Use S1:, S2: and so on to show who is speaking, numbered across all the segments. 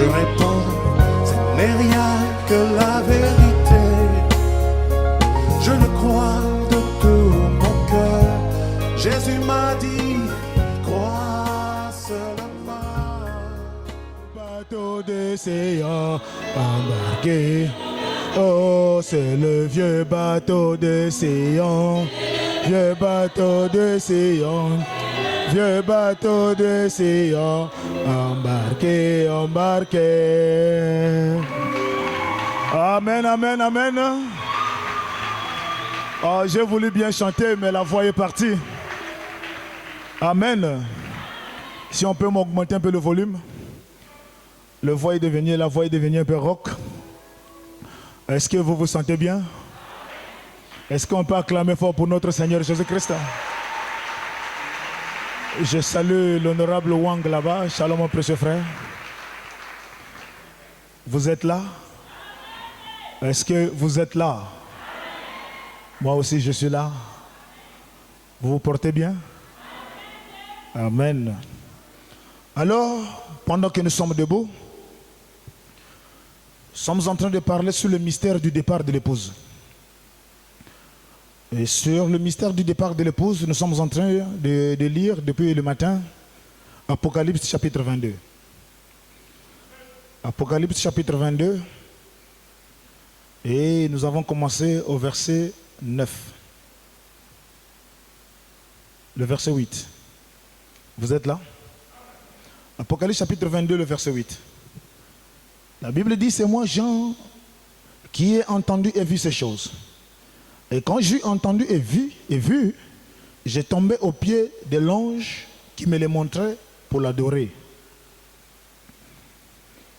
S1: Je réponds, ce n'est rien que la vérité. Je le crois de tout mon cœur. Jésus m'a dit, crois seulement.
S2: Bateau d'océan embarqué. Oh, c'est le vieux bateau d'océan. Vieux bateau d'océan. Vieux bateau d'océan. Embarqué, embarqué. Amen, amen, amen. Oh, j'ai voulu bien chanter, mais la voix est partie. Amen. Si on peut m'augmenter un peu le volume. La voix est devenue un peu rock. Est-ce que vous vous sentez bien? Est-ce qu'on peut acclamer fort pour notre Seigneur Jésus-Christ? Je salue l'honorable Wang là-bas. Shalom mon précieux frère. Vous êtes là? Est-ce que vous êtes là? Moi aussi je suis là. Vous vous portez bien? Amen. Alors, pendant que nous sommes debout, nous sommes en train de parler sur le mystère du départ de l'épouse. Et sur le mystère du départ de l'épouse, nous sommes en train de lire depuis le matin Apocalypse chapitre 22. Apocalypse chapitre 22. Et nous avons commencé au verset 9. Le verset 8. Vous êtes là? Apocalypse chapitre 22, le verset 8. La Bible dit, c'est moi Jean qui ai entendu et vu ces choses. Et quand j'ai entendu et vu, j'ai tombé aux pieds de l'ange qui me les montrait pour l'adorer.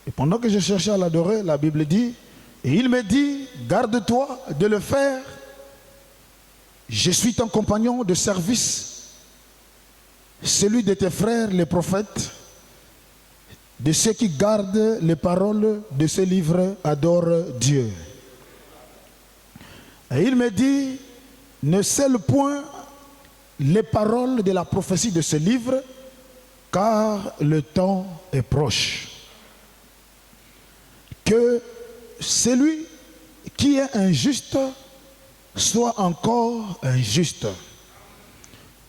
S2: Et pendant que je cherchais à l'adorer, la Bible dit, et il me dit, garde-toi de le faire. Je suis ton compagnon de service, celui de tes frères, les prophètes, de ceux qui gardent les paroles de ce livre, adorent Dieu. Et il me dit, ne scelle point les paroles de la prophétie de ce livre, car le temps est proche. Que celui qui est injuste soit encore injuste.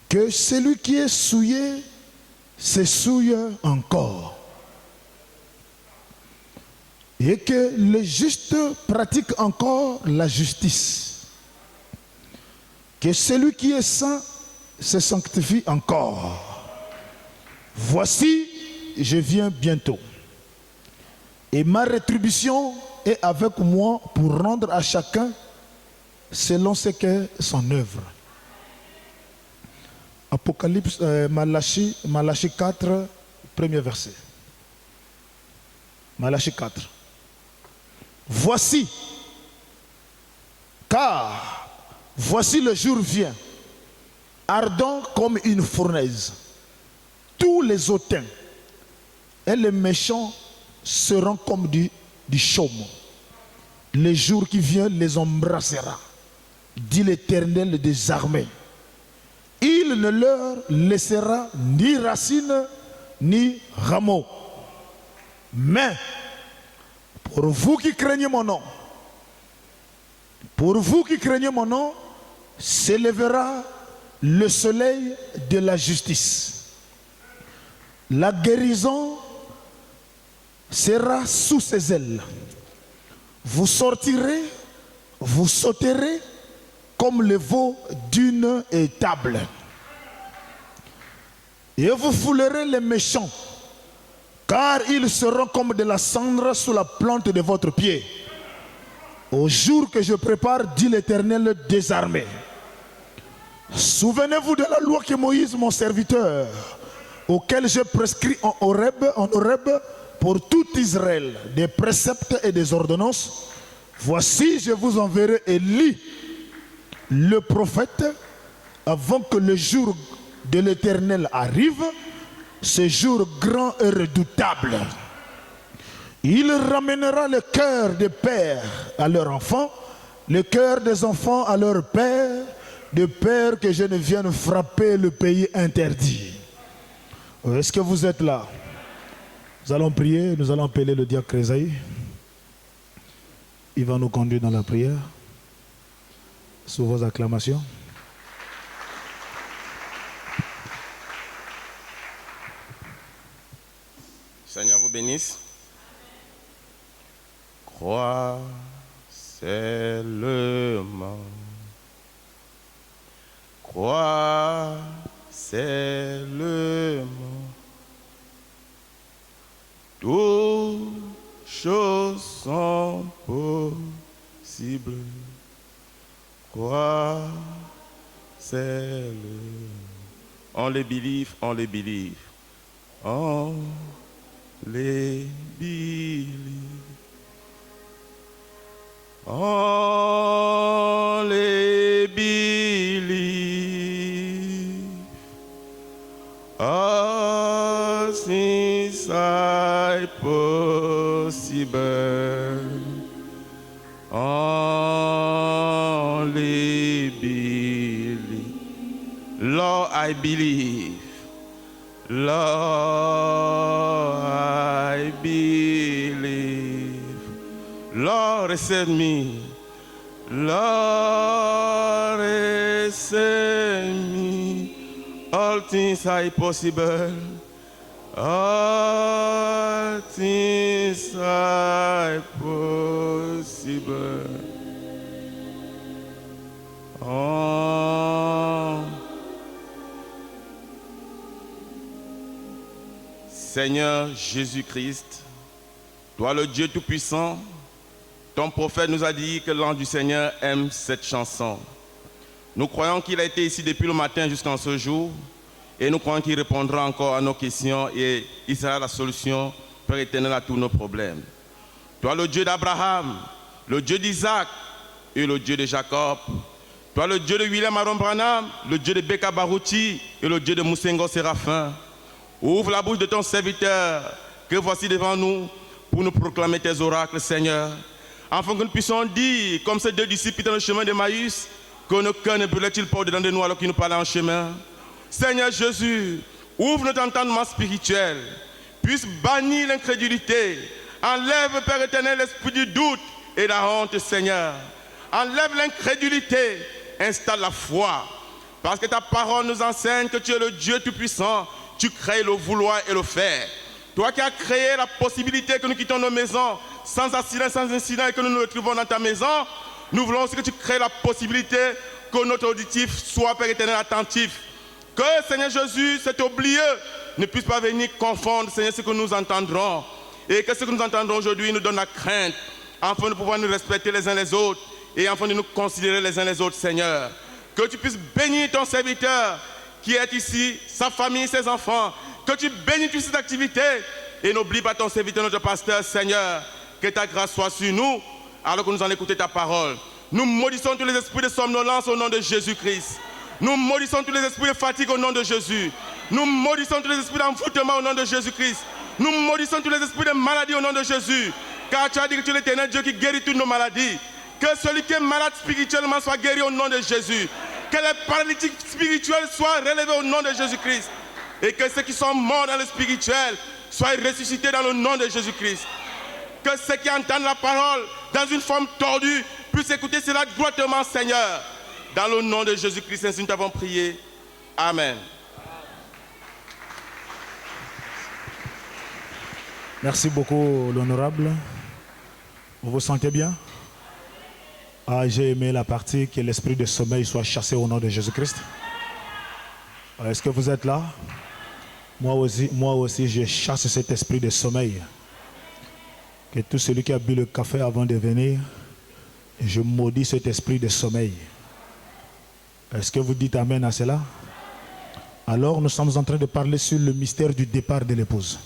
S2: Que celui qui est souillé se souille encore. Et que le juste pratique encore la justice. Que celui qui est saint se sanctifie encore. Voici, je viens bientôt. Et ma rétribution est avec moi pour rendre à chacun selon ce qu'est son œuvre. Apocalypse, Malachie 4, premier verset. Malachie 4. Voici, car voici le jour vient, ardent comme une fournaise. Tous les hautains et les méchants seront comme du chaume. Le jour qui vient les embrassera, dit l'Éternel des armées. Il ne leur laissera ni racine ni rameau. Mais pour vous qui craignez mon nom, s'élèvera le soleil de la justice. La guérison sera sous ses ailes. Vous sortirez, vous sauterez comme le veau d'une étable. Et vous foulerez les méchants, car ils seront comme de la cendre sous la plante de votre pied. Au jour que je prépare, dit l'Éternel des armées. Souvenez-vous de la loi que Moïse, mon serviteur, auquel j'ai prescrit en Horeb, pour tout Israël, des préceptes et des ordonnances. Voici, je vous enverrai Élie, le prophète, avant que le jour de l'Éternel arrive, ce jour grand et redoutable. Il ramènera le cœur des pères à leurs enfants, le cœur des enfants à leurs pères, de peur que je ne vienne frapper le pays interdit. Est-ce que vous êtes là? Nous allons prier, nous allons appeler le diacre Esaïe. Il va nous conduire dans la prière. Sous vos acclamations.
S3: Seigneur vous bénisse. Crois seulement. Crois seulement. Toutes choses sont possibles. Crois seulement. On les believe, on les believe. On les believe. On les believe. All things are possible. Only believe. Lord, I believe. Lord, I believe. Lord, receive me. Lord, receive me. All things are possible. All things are possible. Oh. Seigneur Jésus-Christ, toi le Dieu Tout-Puissant, ton prophète nous a dit que l'ange du Seigneur aime cette chanson. Nous croyons qu'il a été ici depuis le matin jusqu'en ce jour et nous croyons qu'il répondra encore à nos questions et il sera la solution, Père éternel, à tous nos problèmes. Toi le Dieu d'Abraham, le Dieu d'Isaac et le Dieu de Jacob. Toi le Dieu de William Aaron Branham, le Dieu de Beka Baruti et le Dieu de Moussengo Séraphin. Ouvre la bouche de ton serviteur que voici devant nous pour nous proclamer tes oracles, Seigneur. Afin que nous puissions dire, comme ces deux disciples dans le chemin de Maïs, que nos cœurs ne brûlaient-ils pas au-dedans de nous alors qu'ils nous parlaient en chemin. Seigneur Jésus, ouvre notre entendement spirituel, puisse bannir l'incrédulité, enlève, Père éternel, l'esprit du doute et la honte, Seigneur. Enlève l'incrédulité, installe la foi, parce que ta parole nous enseigne que tu es le Dieu Tout-Puissant, tu crées le vouloir et le faire. Toi qui as créé la possibilité que nous quittons nos maisons sans accident, sans incident et que nous nous retrouvons dans ta maison, nous voulons aussi que tu crées la possibilité que notre auditif soit, Père éternel, attentif. Que, Seigneur Jésus, cet oublieux ne puisse pas venir confondre, Seigneur, ce que nous entendrons. Et que ce que nous entendrons aujourd'hui nous donne la crainte, afin de pouvoir nous respecter les uns les autres et afin de nous considérer les uns les autres, Seigneur. Que tu puisses bénir ton serviteur qui est ici, sa famille, ses enfants. Que tu bénisses toutes ces activités et n'oublie pas ton serviteur, notre pasteur, Seigneur. Que ta grâce soit sur nous alors que nous allons écouter ta parole. Nous maudissons tous les esprits de somnolence au nom de Jésus-Christ. Nous maudissons tous les esprits de fatigue au nom de Jésus. Nous maudissons tous les esprits d'envoûtement au nom de Jésus-Christ. Nous maudissons tous les esprits de maladie au nom de Jésus. Car tu as dit que tu es l'éternel Dieu qui guérit toutes nos maladies. Que celui qui est malade spirituellement soit guéri au nom de Jésus. Que les paralytiques spirituels soient relevés au nom de Jésus-Christ. Et que ceux qui sont morts dans le spirituel soient ressuscités dans le nom de Jésus-Christ. Que ceux qui entendent la parole dans une forme tordue puissent écouter cela droitement, Seigneur. Dans le nom de Jésus-Christ, ainsi nous t'avons prié. Amen.
S2: Merci beaucoup, l'honorable. Vous vous sentez bien? Ah, j'ai aimé la partie que l'esprit de sommeil soit chassé au nom de Jésus-Christ. Est-ce que vous êtes là? Moi aussi, je chasse cet esprit de sommeil. Que tout celui qui a bu le café avant de venir, je maudis cet esprit de sommeil. Est-ce que vous dites amen à cela? Alors, nous sommes en train de parler sur le mystère du départ de l'épouse.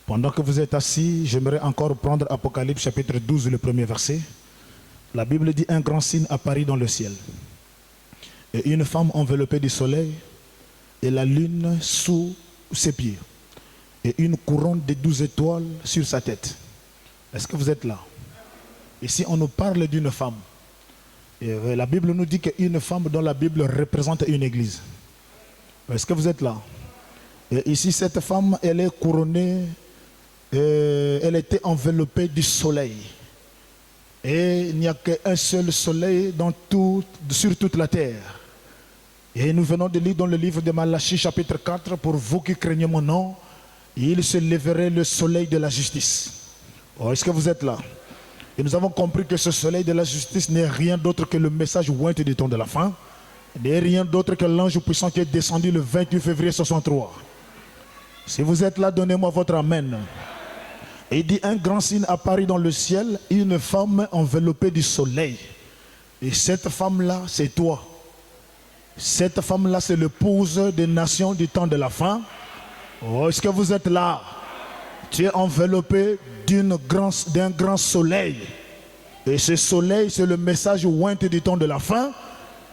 S2: Pendant que vous êtes assis, j'aimerais encore prendre Apocalypse chapitre 12, le premier verset. La Bible dit: un grand signe apparut dans le ciel. Et une femme enveloppée du soleil et la lune sous ses pieds. Et une couronne de 12 étoiles sur sa tête. Est-ce que vous êtes là? Ici, on nous parle d'une femme. Et la Bible nous dit qu'une femme dans la Bible représente une église. Est-ce que vous êtes là? Et ici, cette femme, elle est couronnée elle était enveloppée du soleil. Et il n'y a qu'un seul soleil sur toute la terre. Et nous venons de lire dans le livre de Malachie chapitre 4, pour vous qui craignez mon nom, il se lèverait le soleil de la justice. Oh, est-ce que vous êtes là? Et nous avons compris que ce soleil de la justice n'est rien d'autre que le message oint du temps de la fin, n'est rien d'autre que l'ange puissant qui est descendu le 28 février 63. Si vous êtes là, donnez-moi votre amen. Et il dit, un grand signe apparut dans le ciel, une femme enveloppée du soleil. Et cette femme-là, c'est toi. Cette femme-là, c'est l'épouse des nations du temps de la fin. Oh, est-ce que vous êtes là? Tu es enveloppé d'un grand soleil. Et ce soleil, c'est le message oint du temps de la fin.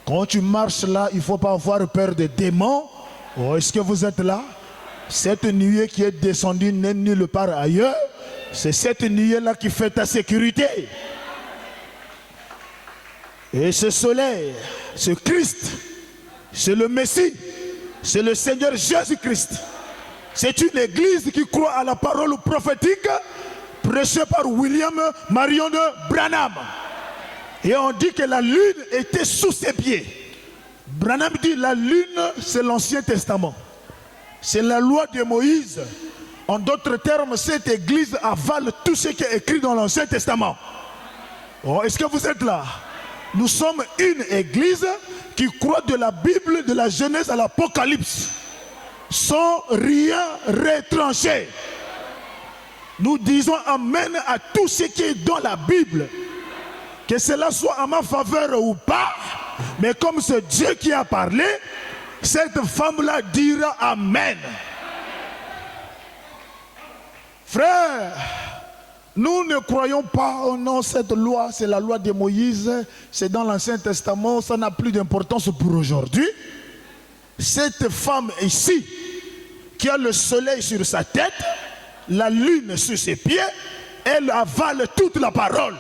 S2: Quand tu marches là, il ne faut pas avoir peur des démons. Oh, est-ce que vous êtes là? Cette nuée qui est descendue n'est nulle part ailleurs. C'est cette nuée-là qui fait ta sécurité. Et ce soleil, ce Christ, c'est le Messie, c'est le Seigneur Jésus-Christ. C'est une église qui croit à la parole prophétique prêchée par William Marion de Branham. Et on dit que la lune était sous ses pieds. Branham dit la lune, c'est l'Ancien Testament. C'est la loi de Moïse. En d'autres termes, cette église avale tout ce qui est écrit dans l'Ancien Testament. Oh, est-ce que vous êtes là? Nous sommes une église qui croit de la Bible, de la Genèse à l'Apocalypse, sans rien retrancher. Nous disons amen à tout ce qui est dans la Bible. Que cela soit en ma faveur ou pas, mais comme c'est Dieu qui a parlé, cette femme-là dira amen. Frère, nous ne croyons pas, oh non, cette loi, c'est la loi de Moïse, c'est dans l'Ancien Testament, ça n'a plus d'importance pour aujourd'hui. Cette femme ici, qui a le soleil sur sa tête, la lune sur ses pieds, elle avale toute la parole.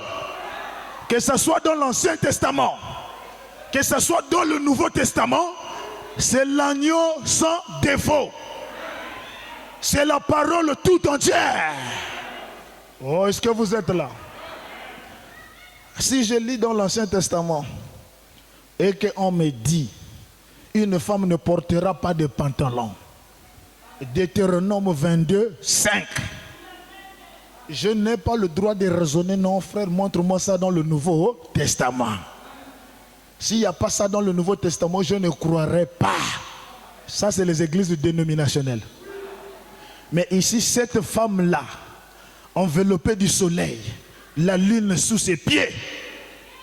S2: Que ce soit dans l'Ancien Testament, que ce soit dans le Nouveau Testament, c'est l'agneau sans défaut. C'est la parole tout entière. Oh, est-ce que vous êtes là? Si je lis dans l'Ancien Testament et qu'on me dit une femme ne portera pas de pantalon, Deutéronome 22, 5. Je n'ai pas le droit de raisonner, non frère, montre-moi ça dans le Nouveau Testament. S'il n'y a pas ça dans le Nouveau Testament, je ne croirais pas. Ça, c'est les églises dénominationnelles. Mais ici, cette femme-là, enveloppée du soleil, la lune sous ses pieds,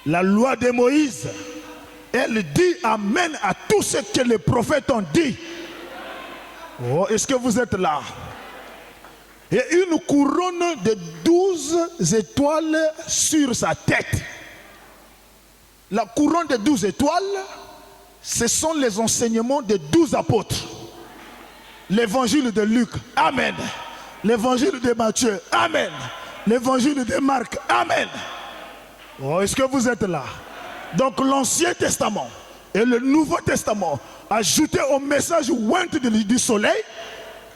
S2: la loi de Moïse, elle dit amen à tout ce que les prophètes ont dit. Oh, est-ce que vous êtes là? Et une couronne de 12 étoiles sur sa tête. La couronne de 12 étoiles, ce sont les enseignements des 12 apôtres. L'évangile de Luc, amen. L'évangile de Matthieu, amen. L'évangile de Marc, amen. Oh, est-ce que vous êtes là? Donc l'Ancien Testament et le Nouveau Testament, ajouté au message oint du soleil,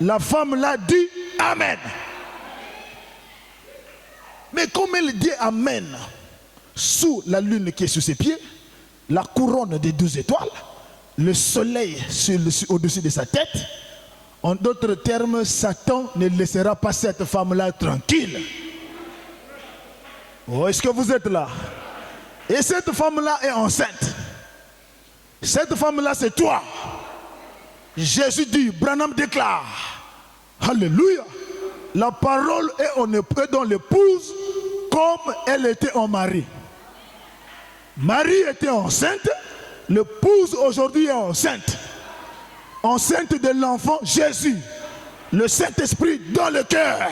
S2: la femme l'a dit amen. Mais comme elle dit amen, sous la lune qui est sous ses pieds, la couronne des 12 étoiles, le soleil au-dessus de sa tête, en d'autres termes, Satan ne laissera pas cette femme-là tranquille. Oh, est-ce que vous êtes là? Et cette femme-là est enceinte. Cette femme-là, c'est toi. Jésus dit, Branham déclare, alléluia, la parole est dans l'épouse comme elle était en mari. Marie était enceinte, l'épouse aujourd'hui est enceinte. Enceinte de l'enfant Jésus, le Saint-Esprit dans le cœur.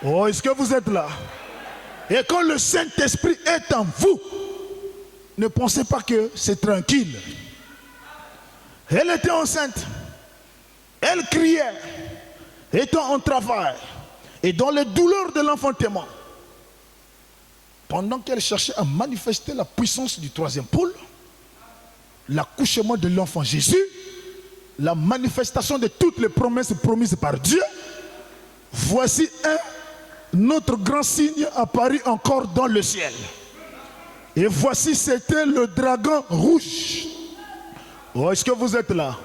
S2: Oh, est-ce que vous êtes là? Et quand le Saint-Esprit est en vous, ne pensez pas que c'est tranquille. Elle était enceinte, elle criait, étant en travail, et dans les douleurs de l'enfantement. Pendant qu'elle cherchait à manifester la puissance du troisième pôle, l'accouchement de l'enfant Jésus, la manifestation de toutes les promesses promises par Dieu, voici un autre grand signe apparu encore dans le ciel. Et voici, c'était le dragon rouge. Oh, est-ce que vous êtes là?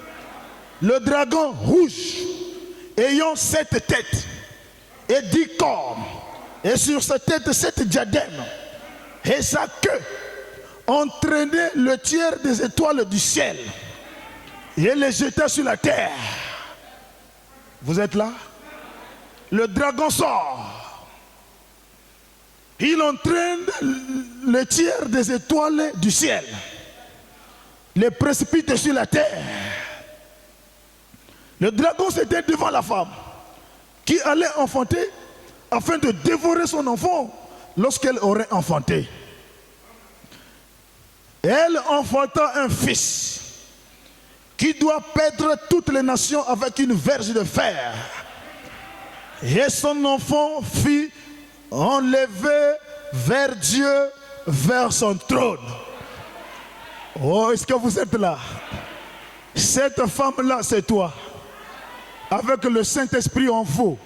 S2: Le dragon rouge, ayant 7 têtes et 10 cornes, et sur sa tête 7 diadèmes, et sa queue entraînait le tiers des étoiles du ciel et les jeta sur la terre. Vous êtes là? Le dragon sort. Il entraîne le tiers des étoiles du ciel, les précipite sur la terre. Le dragon s'était devant la femme qui allait enfanter afin de dévorer son enfant lorsqu'elle aurait enfanté. Elle enfanta un fils qui doit paître toutes les nations avec une verge de fer. Et son enfant fut enlevé vers Dieu, vers son trône. Oh, est-ce que vous êtes là? Cette femme-là, c'est toi. Avec le Saint-Esprit en vous.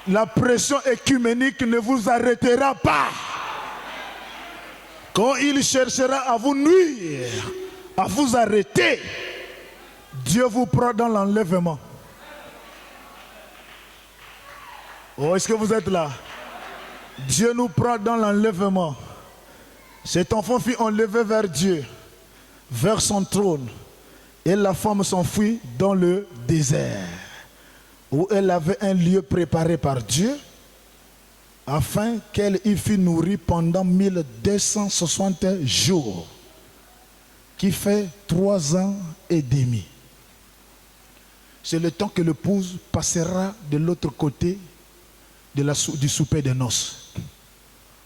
S2: La pression écuménique ne vous arrêtera pas. Quand il cherchera à vous nuire, à vous arrêter, Dieu vous prend dans l'enlèvement. Oh, est-ce que vous êtes là? Dieu nous prend dans l'enlèvement. Cet enfant fut enlevé vers Dieu, vers son trône. Et la femme s'enfuit dans le désert, où elle avait un lieu préparé par Dieu, afin qu'elle y fût nourrie pendant 1260 jours, qui fait 3 ans et demi. C'est le temps que l'épouse passera de l'autre côté du souper de noces.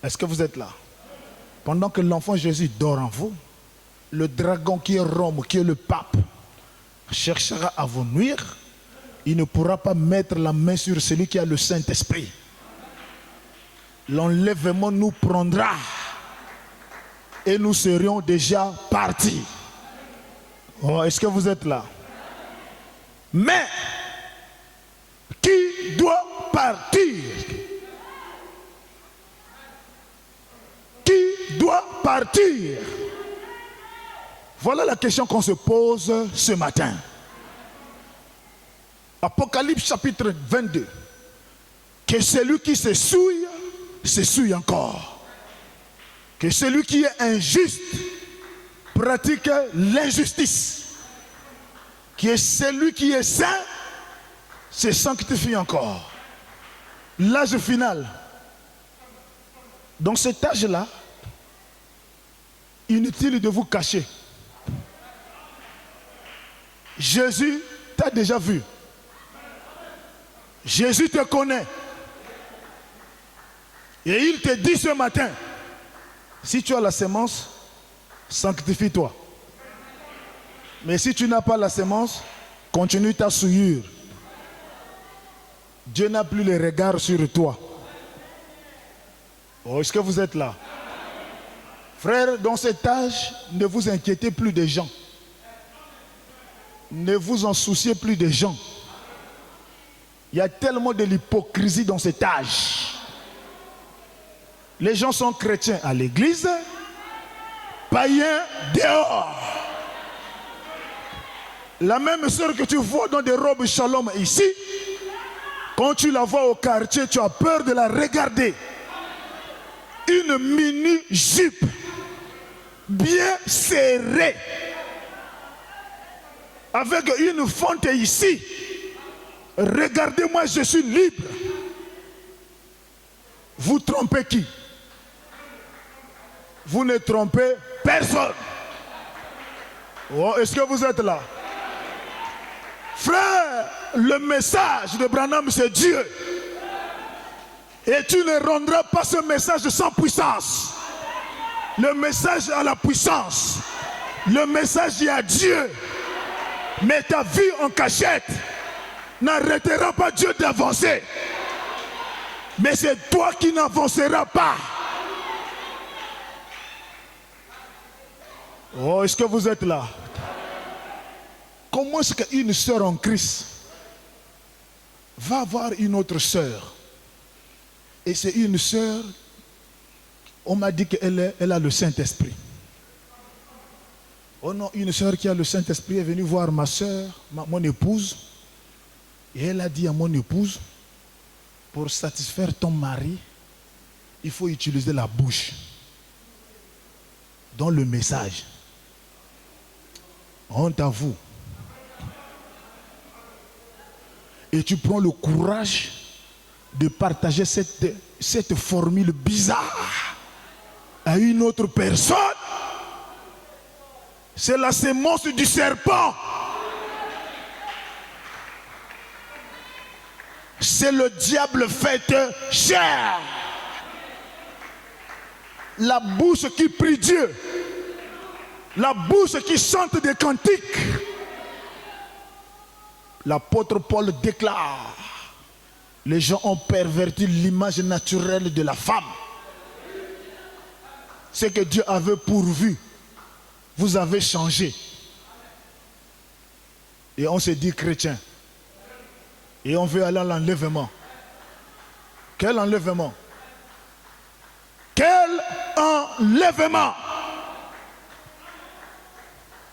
S2: Est-ce que vous êtes là? Pendant que l'enfant Jésus dort en vous, le dragon qui est Rome, qui est le pape, cherchera à vous nuire. Il ne pourra pas mettre la main sur celui qui a le Saint-Esprit. L'enlèvement nous prendra et nous serions déjà partis. Oh, est-ce que vous êtes là? Mais qui doit partir? Qui doit partir? Voilà la question qu'on se pose ce matin. Apocalypse chapitre 22. Que celui qui se souille encore. Que celui qui est injuste pratique l'injustice. Que celui qui est saint se sanctifie encore. L'âge final. Dans cet âge-là, inutile de vous cacher. Jésus t'a déjà vu. Jésus te connaît. Et il te dit ce matin, si tu as la sémence, sanctifie-toi. Mais si tu n'as pas la sémence, continue ta souillure. Dieu n'a plus le regard sur toi. Oh, est-ce que vous êtes là? Frères, dans cet âge, ne vous inquiétez plus des gens. Ne vous en souciez plus des gens. Il y a tellement de l'hypocrisie dans cet âge. Les gens sont chrétiens à l'église, païens dehors. La même sœur que tu vois dans des robes shalom ici, quand tu la vois au quartier, tu as peur de la regarder. Une mini-jupe bien serrée, avec une fente ici. Regardez-moi, je suis libre. Vous trompez qui? Vous ne trompez personne. Oh, est-ce que vous êtes là? Frère, le message de Branham, c'est Dieu. Et tu ne rendras pas ce message sans puissance. Le message a la puissance. Le message est à Dieu. Mais ta vie en cachette n'arrêtera pas Dieu d'avancer. Mais c'est toi qui n'avanceras pas. Oh, est-ce que vous êtes là? Comment est-ce qu'une sœur en Christ va voir une autre sœur. Et c'est une sœur, on m'a dit qu'elle a le Saint-Esprit. Oh non, une sœur qui a le Saint-Esprit est venue voir ma sœur, mon épouse. Et elle a dit à mon épouse, pour satisfaire ton mari, il faut utiliser la bouche. Dans le message. Honte à vous. Et tu prends le courage de partager cette formule bizarre à une autre personne. C'est la sémence du serpent. C'est le diable fait chair. La bouche qui prie Dieu. La bouche qui chante des cantiques. L'apôtre Paul déclare, les gens ont perverti l'image naturelle de la femme. Ce que Dieu avait pourvu, vous avez changé. Et on se dit chrétien. Et on veut aller à l'enlèvement. Quel enlèvement? Quel enlèvement!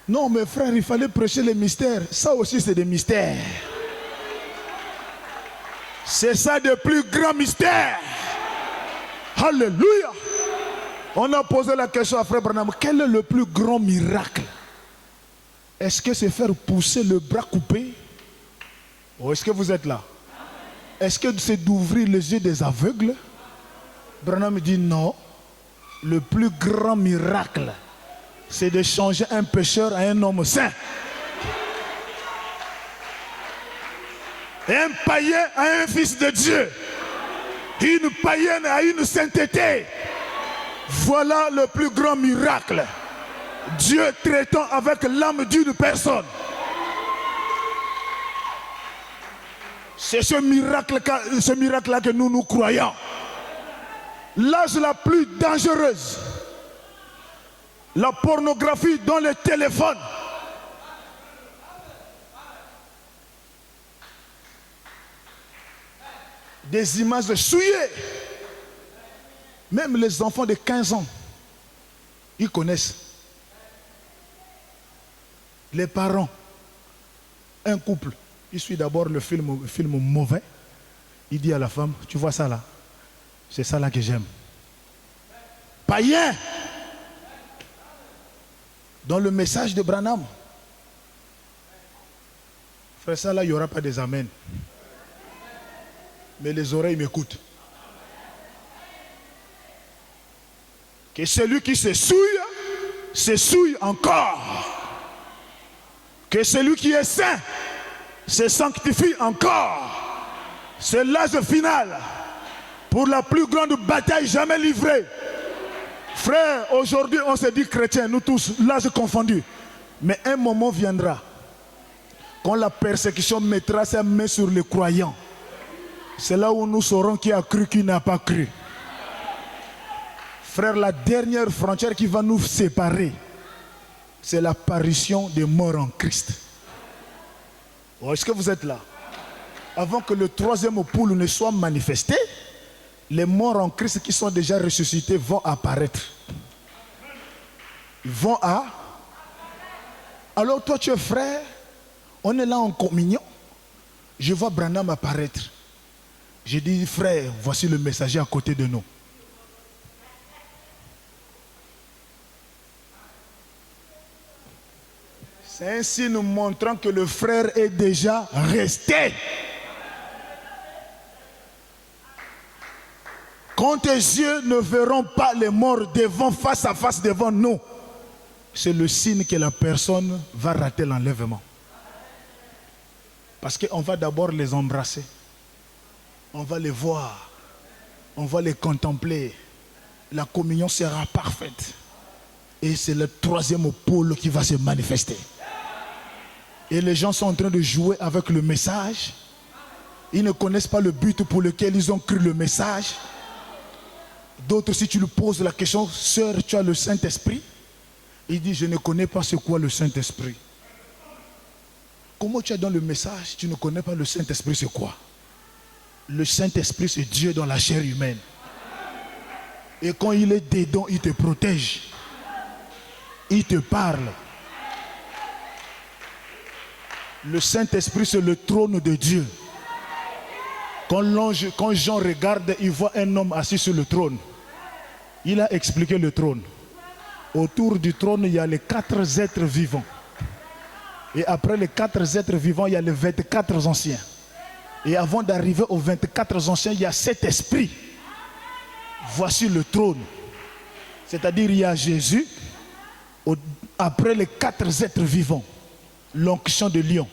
S2: Non, mes frères, il fallait prêcher les mystères. Ça aussi, c'est des mystères. C'est ça le plus grand mystère. Alléluia. On a posé la question à Frère Branham. Quel est le plus grand miracle? Est-ce que c'est faire pousser le bras coupé? Ou est-ce que vous êtes là? Est-ce que c'est d'ouvrir les yeux des aveugles? Branham dit non. Le plus grand miracle, c'est de changer un pécheur à un homme saint. Un païen à un fils de Dieu. Une païenne à une sainteté. Voilà le plus grand miracle. Dieu traitant avec l'âme d'une personne. C'est ce miracle-là que nous croyons. L'âge la plus dangereuse. La pornographie dans les téléphones. Des images souillées. Même les enfants de 15 ans, ils connaissent. Les parents, un couple, il suit d'abord le film mauvais. Il dit à la femme, tu vois ça là? C'est ça là que j'aime. Païen. Dans le message de Branham. Frère, ça là, il n'y aura pas des amens. Mais les oreilles m'écoutent. Que celui qui se souille encore. Que celui qui est saint se sanctifie encore. C'est l'âge final pour la plus grande bataille jamais livrée. Frère, aujourd'hui on se dit chrétien, nous tous, l'âge confondu. Mais un moment viendra quand la persécution mettra sa main sur les croyants. C'est là où nous saurons qui a cru, qui n'a pas cru. Frère, la dernière frontière qui va nous séparer, c'est l'apparition des morts en Christ. Oh, est-ce que vous êtes là? Avant que le troisième poule ne soit manifesté, les morts en Christ qui sont déjà ressuscités vont apparaître. Ils vont à... Alors toi tu es frère, on est là en communion. Je vois Branham apparaître. J'ai dit, frère, voici le messager à côté de nous. C'est un signe montrant que le frère est déjà resté. Quand tes yeux ne verront pas les morts devant, face à face devant nous, c'est le signe que la personne va rater l'enlèvement. Parce qu'on va d'abord les embrasser. On va les voir. On va les contempler. La communion sera parfaite. Et c'est le troisième pôle qui va se manifester. Et les gens sont en train de jouer avec le message. Ils ne connaissent pas le but pour lequel ils ont cru le message. D'autres, si tu lui poses la question, sœur, tu as le Saint-Esprit? Il dit, je ne connais pas c'est quoi le Saint-Esprit. Comment tu es dans le message, tu ne connais pas le Saint-Esprit, c'est quoi? Le Saint-Esprit, c'est Dieu dans la chair humaine. Et quand il est dedans, il te protège. Il te parle. Le Saint-Esprit, c'est le trône de Dieu. Quand Jean regarde, il voit un homme assis sur le trône. Il a expliqué le trône. Autour du trône, il y a les 4 êtres vivants. Et après les 4 êtres vivants, il y a les 24 anciens. Et avant d'arriver aux 24 anciens, il y a 7 esprits. Voici le trône. C'est-à-dire, il y a Jésus. Après les 4 êtres vivants, l'onction de lion,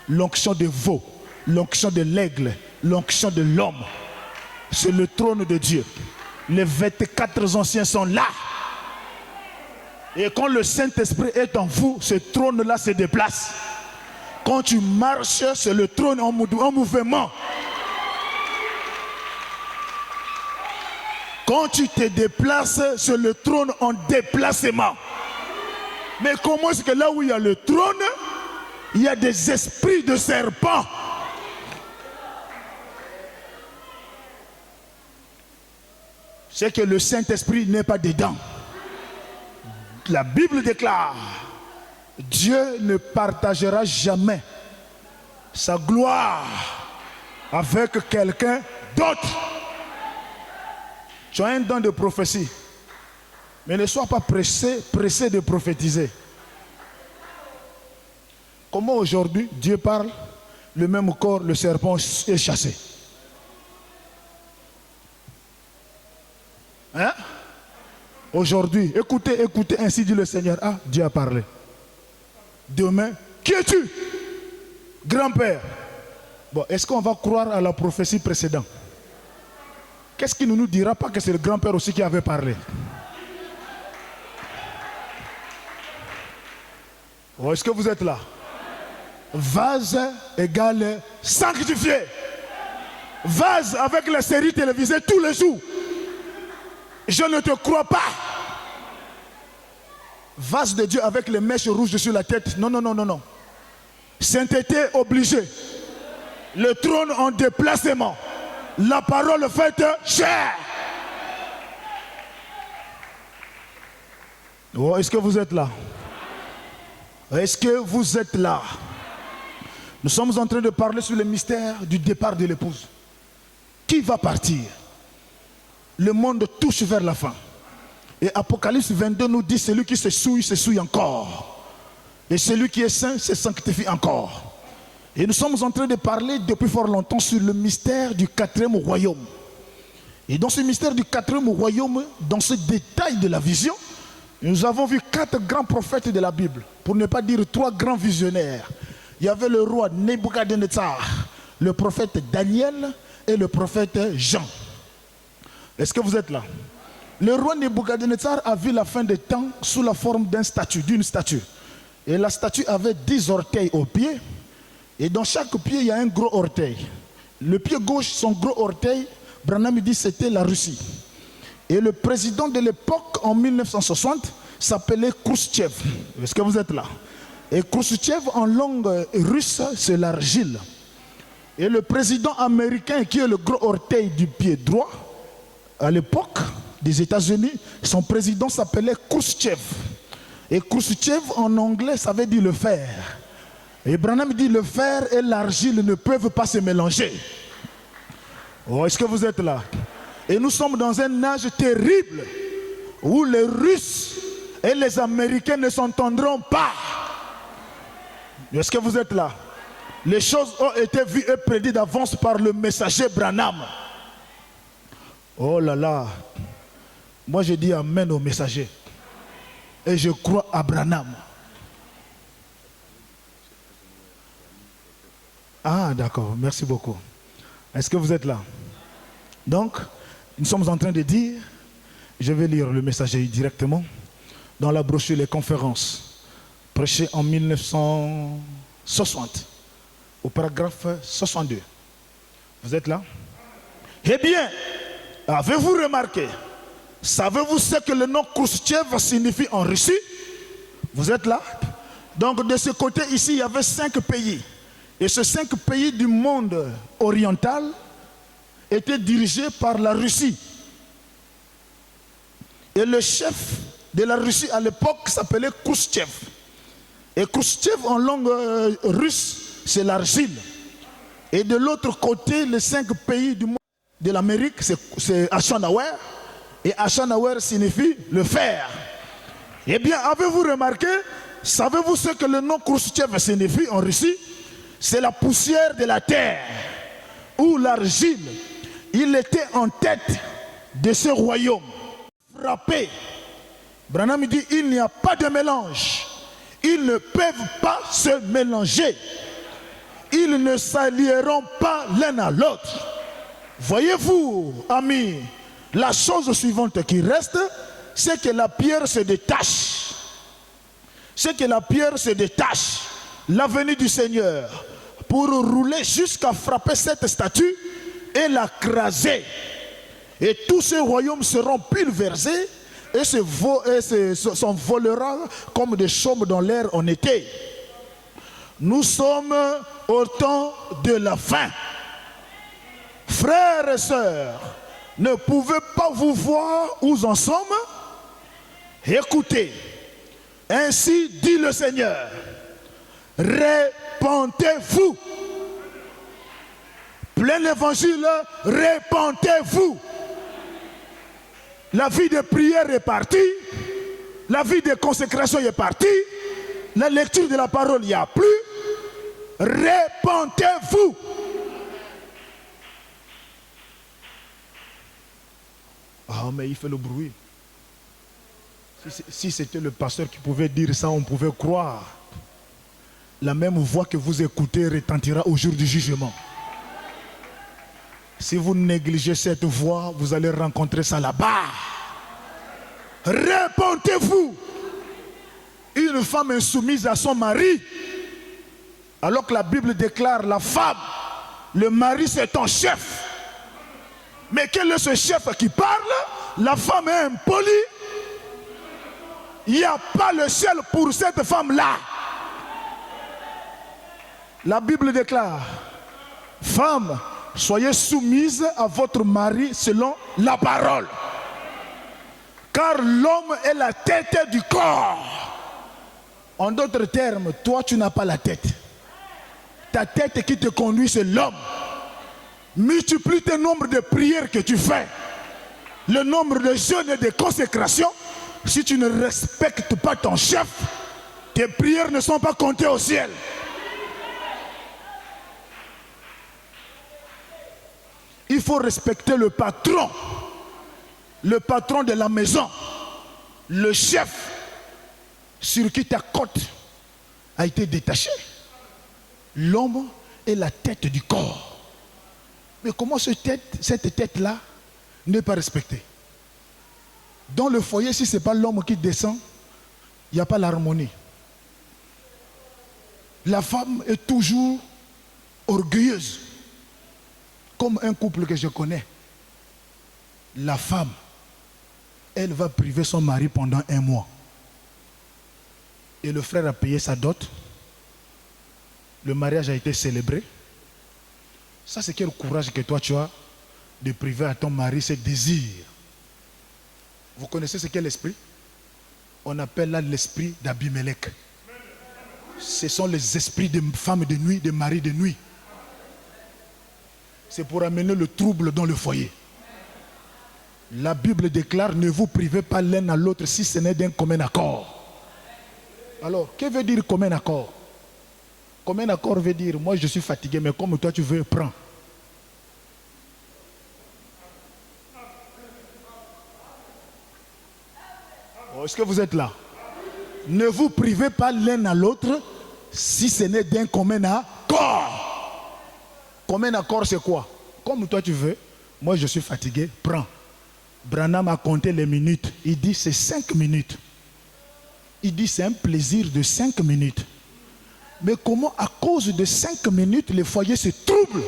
S2: l'onction de veau, l'onction de l'aigle, l'onction de l'homme. C'est le trône de Dieu. Les 24 anciens sont là. Et quand le Saint-Esprit est en vous, ce trône-là se déplace. Quand tu marches, c'est le trône en mouvement. Quand tu te déplaces, c'est le trône en déplacement. Mais comment est-ce que là où il y a le trône, il y a des esprits de serpents? C'est que le Saint-Esprit n'est pas dedans. La Bible déclare, Dieu ne partagera jamais sa gloire avec quelqu'un d'autre. Tu as un don de prophétie, mais ne sois pas pressé de prophétiser. Comment aujourd'hui Dieu parle, le même corps, le serpent est chassé? Hein? Aujourd'hui, écoutez, ainsi dit le Seigneur. Ah, Dieu a parlé. Demain, qui es-tu? Grand-père. Bon, est-ce qu'on va croire à la prophétie précédente? Qu'est-ce qui ne nous dira pas que c'est le grand-père aussi qui avait parlé? Oh, est-ce que vous êtes là? Vase égale sanctifié. Vase avec la série télévisée tous les jours. Je ne te crois pas. Vase de Dieu avec les mèches rouges sur la tête. Non, non, non, non, non. Sainteté obligée. Le trône en déplacement. La parole faite chair. Oh, est-ce que vous êtes là? Est-ce que vous êtes là? Nous sommes en train de parler sur le mystère du départ de l'épouse. Qui va partir? Le monde touche vers la fin. Et Apocalypse 22 nous dit, celui qui se souille encore. Et celui qui est saint se sanctifie encore. Et nous sommes en train de parler depuis fort longtemps sur le mystère du 4e royaume. Et dans ce mystère du 4e royaume, dans ce détail de la vision, nous avons vu 4 grands prophètes de la Bible, pour ne pas dire 3 grands visionnaires. Il y avait le roi Nebuchadnezzar, le prophète Daniel et le prophète Jean. Est-ce que vous êtes là? Le roi Nebuchadnezzar a vu la fin des temps sous la forme d'une statue. Et la statue avait 10 orteils aux pieds. Et dans chaque pied, il y a un gros orteil. Le pied gauche, son gros orteil, Branham dit c'était la Russie. Et le président de l'époque, en 1960, s'appelait Khrouchtchev. Est-ce que vous êtes là? Et Khrouchtchev, en langue russe, c'est l'argile. Et le président américain, qui est le gros orteil du pied droit, à l'époque des États-Unis, son président s'appelait Khrouchtchev. Et Khrouchtchev, en anglais, ça veut dire le fer. Et Branham dit le fer et l'argile ne peuvent pas se mélanger. Oh, est-ce que vous êtes là? Et nous sommes dans un âge terrible où les Russes et les Américains ne s'entendront pas. Est-ce que vous êtes là? Les choses ont été vues et prédites d'avance par le messager Branham. Oh là là. Moi je dis amen au messager. Et je crois à Branham. Ah d'accord, merci beaucoup. Est-ce que vous êtes là? Donc, nous sommes en train de dire, je vais lire le messager directement, dans la brochure Les Conférences, prêchée en 1960, au paragraphe 62. Vous êtes là? Eh bien, avez-vous remarqué, savez-vous ce que le nom Khrouchtchev signifie en Russie? Vous êtes là? Donc de ce côté ici, il y avait 5 pays. Et ces 5 pays du monde oriental était dirigé par la Russie. Et le chef de la Russie à l'époque s'appelait Khrouchtchev. Et Khrouchtchev en langue russe, c'est l'argile. Et de l'autre côté, les 5 pays du monde de l'Amérique, c'est Eisenhower. Et Eisenhower signifie le fer. Eh bien, avez-vous remarqué, savez-vous ce que le nom Khrouchtchev signifie en Russie? C'est la poussière de la terre, ou l'argile. Il était en tête de ce royaume. Frappé. Branham dit, il n'y a pas de mélange. Ils ne peuvent pas se mélanger. Ils ne s'allieront pas l'un à l'autre. Voyez-vous, amis, la chose suivante qui reste, c'est que la pierre se détache. C'est que la pierre se détache. La venue du Seigneur pour rouler jusqu'à frapper cette statue et la craser. Et tous ces royaumes seront pulvérisés et s'envolera comme des chaumes dans l'air en été. Nous sommes au temps de la fin. Frères et sœurs, ne pouvez pas vous voir où nous en sommes? Écoutez, ainsi dit le Seigneur, répentez-vous. Plein évangile, répentez-vous. La vie de prière est partie, la vie de consécration est partie, la lecture de la parole il n'y a plus. Répentez-vous. Ah, mais il fait le bruit. Si c'était le pasteur qui pouvait dire ça, on pouvait croire. La même voix que vous écoutez retentira au jour du jugement. Si vous négligez cette voix, vous allez rencontrer ça là-bas. Répentez-vous. Une femme insoumise à son mari, alors que la Bible déclare la femme, le mari c'est ton chef. Mais quel est ce chef qui parle? La femme est impolie. Il n'y a pas le ciel pour cette femme-là. La Bible déclare, femme, soyez soumise à votre mari selon la parole. Car l'homme est la tête du corps. En d'autres termes, toi tu n'as pas la tête. Ta tête qui te conduit, c'est l'homme. Multiplie le nombre de prières que tu fais, le nombre de jeûnes et de consécrations. Si tu ne respectes pas ton chef, tes prières ne sont pas comptées au ciel. Il faut respecter le patron de la maison, le chef sur qui ta côte a été détachée. L'homme est la tête du corps. Mais comment cette tête-là n'est pas respectée? Dans le foyer, si ce n'est pas l'homme qui descend, il n'y a pas l'harmonie. La femme est toujours orgueilleuse. Comme un couple que je connais. La femme, elle va priver son mari pendant 1 mois. Et le frère a payé sa dot. Le mariage a été célébré. Ça, c'est quel courage que toi tu as de priver à ton mari ses désirs. Vous connaissez ce qu'est l'esprit? On appelle là l'esprit d'Abimelech. Ce sont les esprits de femmes de nuit, de maris de nuit. C'est pour amener le trouble dans le foyer. La Bible déclare, ne vous privez pas l'un à l'autre si ce n'est d'un commun accord. Alors, que veut dire commun accord? Commun accord veut dire, moi je suis fatigué, mais comme toi tu veux, prends. Oh, est-ce que vous êtes là? Ne vous privez pas l'un à l'autre si ce n'est d'un commun accord. Commun accord c'est quoi? Comme toi tu veux, moi je suis fatigué, prends. Branham a compté les minutes. Il dit c'est 5 minutes. Il dit c'est un plaisir de 5 minutes. Mais comment à cause de 5 minutes le foyer se trouble?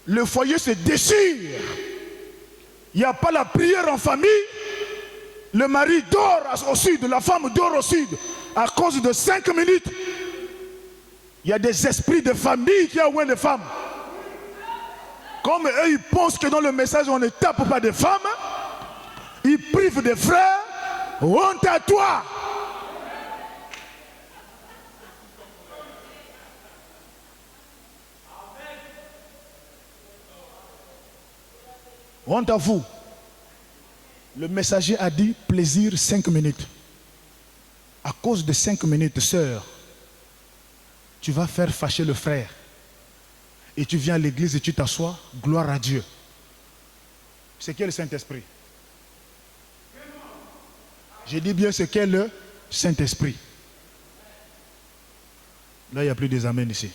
S2: Le foyer se déchire. Il n'y a pas la prière en famille. Le mari dort au sud, la femme dort au sud. À cause de 5 minutes. Il y a des esprits de famille qui ont oué les femmes. Comme eux, ils pensent que dans le message, on ne tape pas des femmes, ils privent des frères, honte à toi. Honte à vous. Le messager a dit plaisir 5 minutes. À cause de 5 minutes, sœur, tu vas faire fâcher le frère. Et tu viens à l'église et tu t'assois, gloire à Dieu. C'est qui le Saint-Esprit? J'ai dit bien ce qu'est le Saint-Esprit. Là, il n'y a plus des amens ici.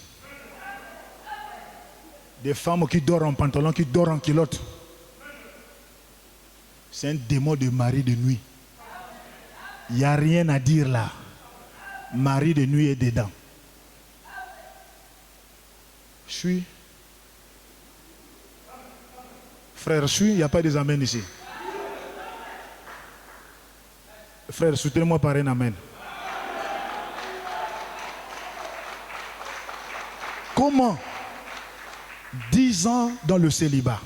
S2: Des femmes qui dorment en pantalon, qui dorment en culotte. C'est un démon de mari de nuit. Il n'y a rien à dire là. Mari de nuit est dedans. Je suis. Frère, je suis, il n'y a pas des amens ici. Frère, soutenez-moi par un amen. Comment 10 ans dans le célibat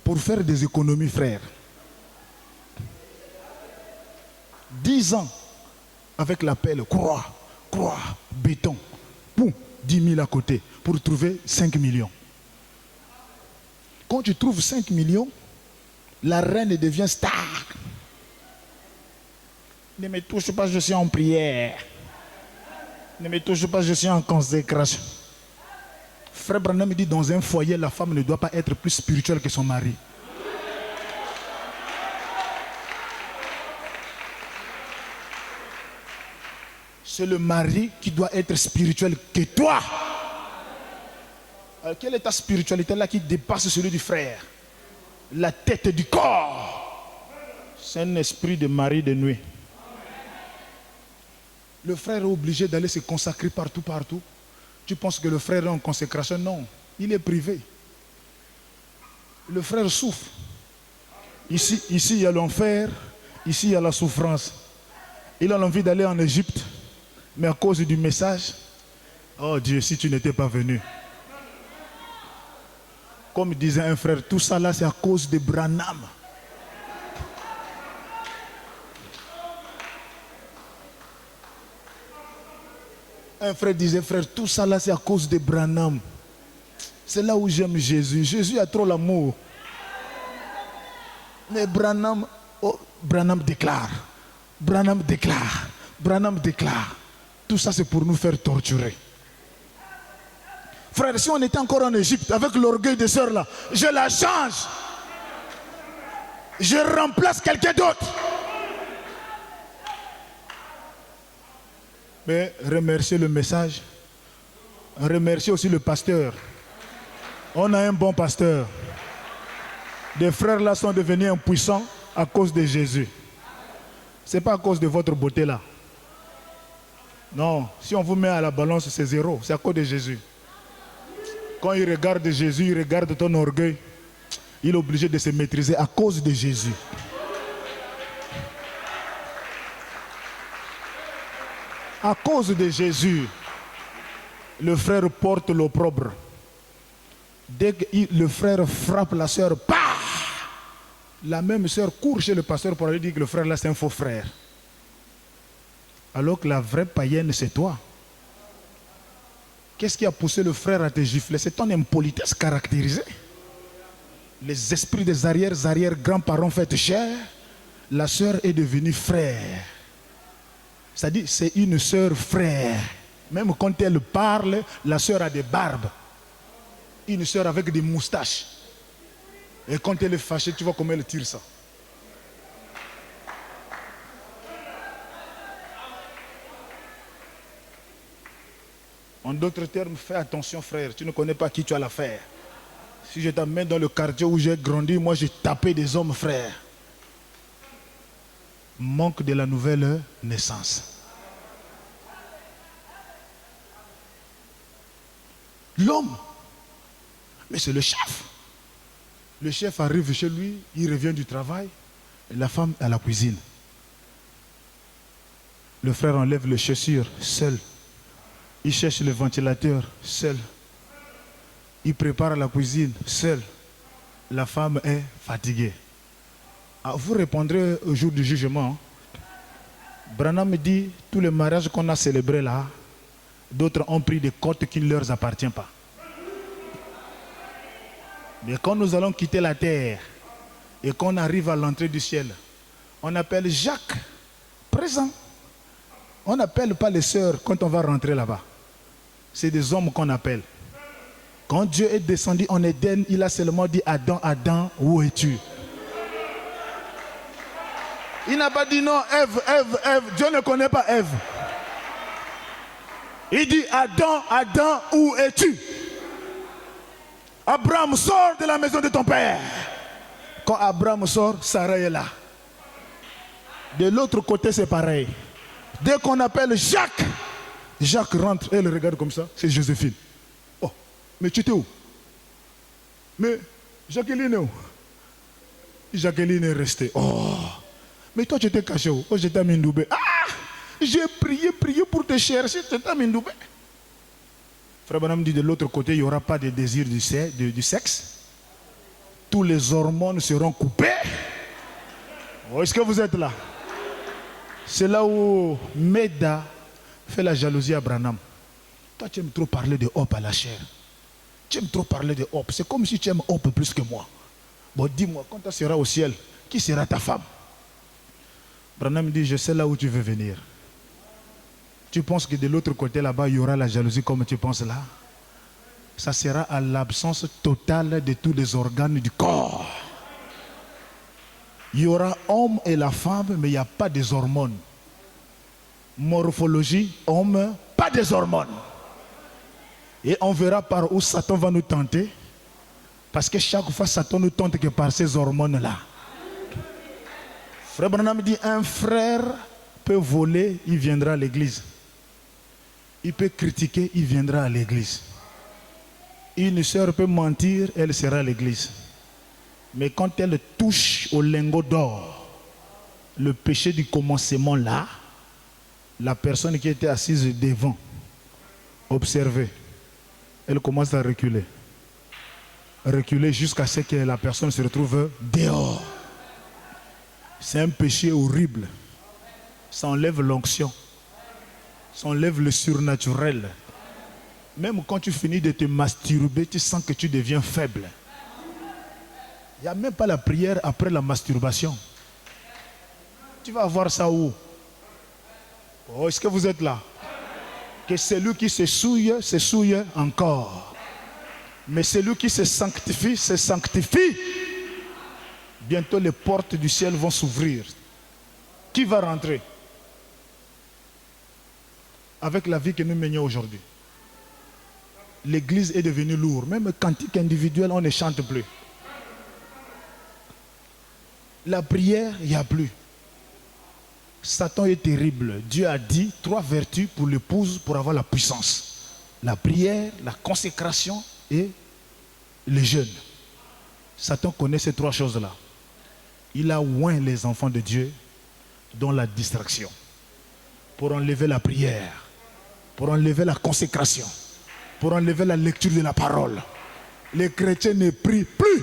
S2: pour faire des économies, frère. 10 ans avec la pelle, croix, béton, poum, 10 000 à côté pour trouver 5 millions. Quand tu trouves 5 millions, la reine devient star. Ne me touche pas, je suis en prière. Ne me touche pas, je suis en consécration. Frère Branham dit, dans un foyer, la femme ne doit pas être plus spirituelle que son mari. C'est le mari qui doit être spirituel que toi. Alors, quelle est ta spiritualité là qui dépasse celui du frère? La tête du corps. C'est un esprit de mari de nuit. Le frère est obligé d'aller se consacrer partout. Tu penses que le frère est en consécration? Non, il est privé. Le frère souffre. Ici, il y a l'enfer. Ici, il y a la souffrance. Il a envie d'aller en Égypte. Mais à cause du message, oh Dieu, si tu n'étais pas venu. Comme disait un frère, tout ça là, c'est à cause de Branham. Un frère disait, frère, tout ça là, c'est à cause de Branham. C'est là où j'aime Jésus. Jésus a trop l'amour. Mais Branham, oh, Branham déclare. Tout ça, c'est pour nous faire torturer. Frère, si on était encore en Égypte avec l'orgueil des sœurs là, je la change. Je remplace quelqu'un d'autre. Mais remerciez le message. Remerciez aussi le pasteur. On a un bon pasteur. Des frères là sont devenus impuissants à cause de Jésus. Ce n'est pas à cause de votre beauté là. Non, si on vous met à la balance, c'est 0. C'est à cause de Jésus. Quand il regarde Jésus, il regarde ton orgueil. Il est obligé de se maîtriser à cause de Jésus. À cause de Jésus, le frère porte l'opprobre. Dès que le frère frappe la sœur, la même sœur court chez le pasteur pour lui dire que le frère là c'est un faux frère. Alors que la vraie païenne c'est toi. Qu'est-ce qui a poussé le frère à te gifler? C'est ton impolitesse caractérisée. Les esprits des arrière-grands-parents faites cher. La sœur est devenue frère. C'est-à-dire c'est une sœur frère. Même quand elle parle, la sœur a des barbes. Une sœur avec des moustaches. Et quand elle est fâchée, tu vois comment elle tire ça. En d'autres termes, fais attention frère, tu ne connais pas qui tu as l'affaire. Si je t'amène dans le quartier où j'ai grandi, moi j'ai tapé des hommes frères. Manque de la nouvelle naissance. L'homme, mais c'est le chef. Le chef arrive chez lui, il revient du travail, et la femme à la cuisine. Le frère enlève les chaussures seul. Il cherche le ventilateur seul. il prépare la cuisine seul. La femme est fatiguée. Ah, vous répondrez au jour du jugement. Branham me dit, tous les mariages qu'on a célébrés là, d'autres ont pris des côtes qui ne leur appartiennent pas. Mais quand nous allons quitter la terre et qu'on arrive à l'entrée du ciel, on appelle Jacques présent. On n'appelle pas les sœurs quand on va rentrer là-bas. C'est des hommes qu'on appelle. Quand Dieu est descendu en Éden, il a seulement dit Adam, Adam, où es-tu? Il n'a pas dit non, Ève, Ève, Ève. Dieu ne connaît pas Ève. Il dit Adam, Adam, où es-tu? Abraham, sors de la maison de ton père. Quand Abraham sort, Sarah est là. De l'autre côté, c'est pareil. Dès qu'on appelle Jacques, Jacques rentre, elle regarde comme ça, c'est Joséphine. Oh, mais tu étais où? Mais Jacqueline est où? Jacqueline est restée. Oh, mais toi tu étais caché où? Oh, j'étais à Mindoubé. Ah, j'ai prié pour te chercher, tu étais à Mindoubé. Frère Branham dit de l'autre côté, il n'y aura pas de désir du sexe. Tous les hormones seront coupées. Oh, est-ce que vous êtes là? C'est là où Meda fait la jalousie à Branham. Toi, tu aimes trop parler de Hope à la chair. Tu aimes trop parler de Hope. C'est comme si tu aimes Hope plus que moi. Bon, dis-moi, quand tu seras au ciel, qui sera ta femme? Branham dit, je sais là où tu veux venir. Tu penses que de l'autre côté là-bas, il y aura la jalousie comme tu penses là? Ça sera à l'absence totale de tous les organes du corps. Il y aura homme et la femme, mais il n'y a pas des hormones. Morphologie, homme, pas des hormones. Et on verra par où Satan va nous tenter. Parce que chaque fois, Satan nous tente que par ces hormones-là. Frère Branham dit, un frère peut voler, il viendra à l'église. Il peut critiquer, il viendra à l'église. Une sœur peut mentir, elle sera à l'église. Mais quand elle touche au lingot d'or, le péché du commencement là, la personne qui était assise devant, observez, elle commence à reculer. Reculer jusqu'à ce que la personne se retrouve dehors. C'est un péché horrible. Ça enlève l'onction. Ça enlève le surnaturel. Même quand tu finis de te masturber, tu sens que tu deviens faible. Il n'y a même pas la prière après la masturbation. Tu vas voir ça où? Oh, est-ce que vous êtes là? Que celui qui se souille encore. Mais celui qui se sanctifie. Bientôt les portes du ciel vont s'ouvrir. Qui va rentrer? Avec la vie que nous menons aujourd'hui. L'église est devenue lourde. Même cantique individuelle, on ne chante plus. La prière, il n'y a plus. Satan est terrible. Dieu a dit 3 vertus pour l'épouse pour avoir la puissance. La prière, la consécration et le jeûne. Satan connaît ces 3 choses-là. Il a oint les enfants de Dieu dans la distraction. Pour enlever la prière. Pour enlever la consécration. Pour enlever la lecture de la parole. Les chrétiens ne prient plus.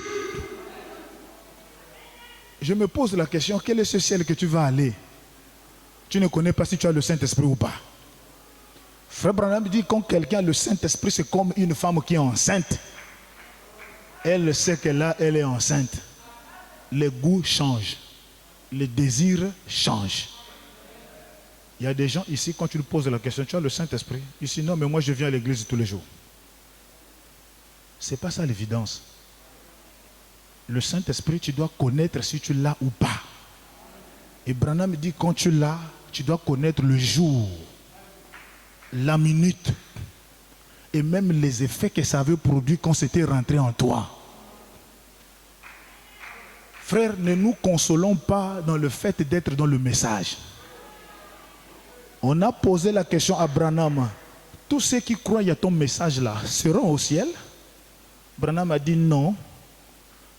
S2: Je me pose la question, quel est ce ciel que tu vas aller? Tu ne connais pas si tu as le Saint-Esprit ou pas. Frère Branham dit, quand quelqu'un a le Saint-Esprit, c'est comme une femme qui est enceinte. Elle sait elle est enceinte. Les goûts changent. Les désirs changent. Il y a des gens ici, quand tu lui poses la question, tu as le Saint-Esprit? Ici, non, mais moi je viens à l'église tous les jours. Ce n'est pas ça l'évidence. Le Saint-Esprit, tu dois connaître si tu l'as ou pas. Et Branham dit, quand tu l'as, tu dois connaître le jour, la minute, et même les effets que ça avait produit quand c'était rentré en toi. Frère, ne nous consolons pas dans le fait d'être dans le message. On a posé la question à Branham, tous ceux qui croient à ton message là seront au ciel? Branham a dit non,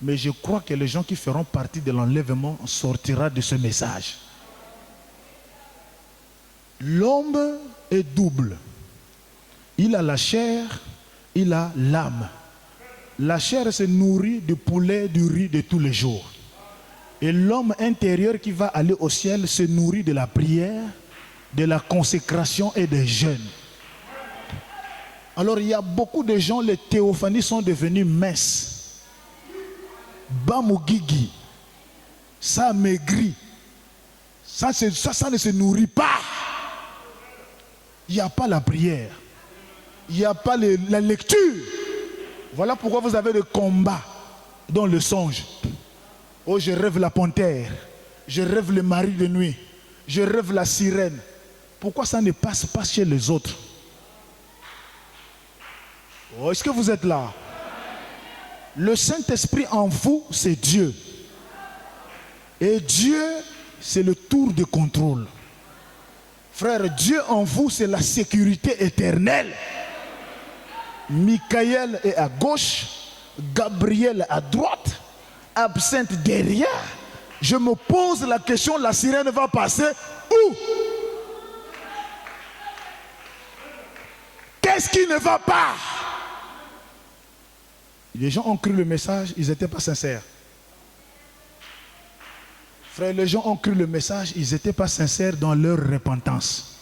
S2: mais je crois que les gens qui feront partie de l'enlèvement sortiront de ce message. L'homme est double. Il a la chair, il a l'âme. La chair se nourrit du poulet, du riz de tous les jours. Et l'homme intérieur qui va aller au ciel se nourrit de la prière, de la consécration et des jeûnes. Alors il y a beaucoup de gens, les théophanies sont devenues minces. Bamugigi, ça maigrit. Ça ne se nourrit pas. Il n'y a pas la prière. Il n'y a pas la lecture. Voilà pourquoi vous avez le combat dans le songe. Oh, je rêve la panthère. Je rêve le mari de nuit. Je rêve la sirène. Pourquoi ça ne passe pas chez les autres? Oh, est-ce que vous êtes là? Le Saint-Esprit en vous, c'est Dieu. Et Dieu, c'est le tour de contrôle. Frère, Dieu en vous, c'est la sécurité éternelle. Michael est à gauche, Gabriel à droite, absinthe derrière. Je me pose la question, la sirène va passer où? Qu'est-ce qui ne va pas? Les gens ont cru le message, ils n'étaient pas sincères. Frère, les gens ont cru le message, ils n'étaient pas sincères dans leur repentance.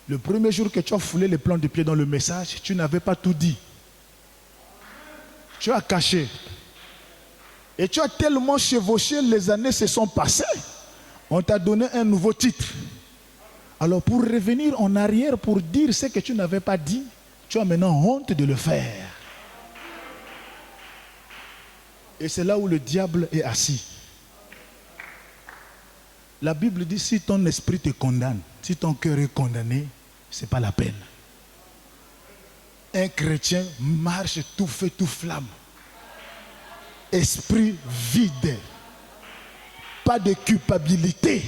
S2: Le premier jour que tu as foulé les plans de pied dans le message, tu n'avais pas tout dit. Tu as caché. Et tu as tellement chevauché, les années se sont passées. On t'a donné un nouveau titre. Alors pour revenir en arrière, pour dire ce que tu n'avais pas dit, tu as maintenant honte de le faire. Et c'est là où le diable est assis. La Bible dit, si ton esprit te condamne, si ton cœur est condamné, ce n'est pas la peine. Un chrétien marche tout feu, tout flamme. Esprit vide. Pas de culpabilité.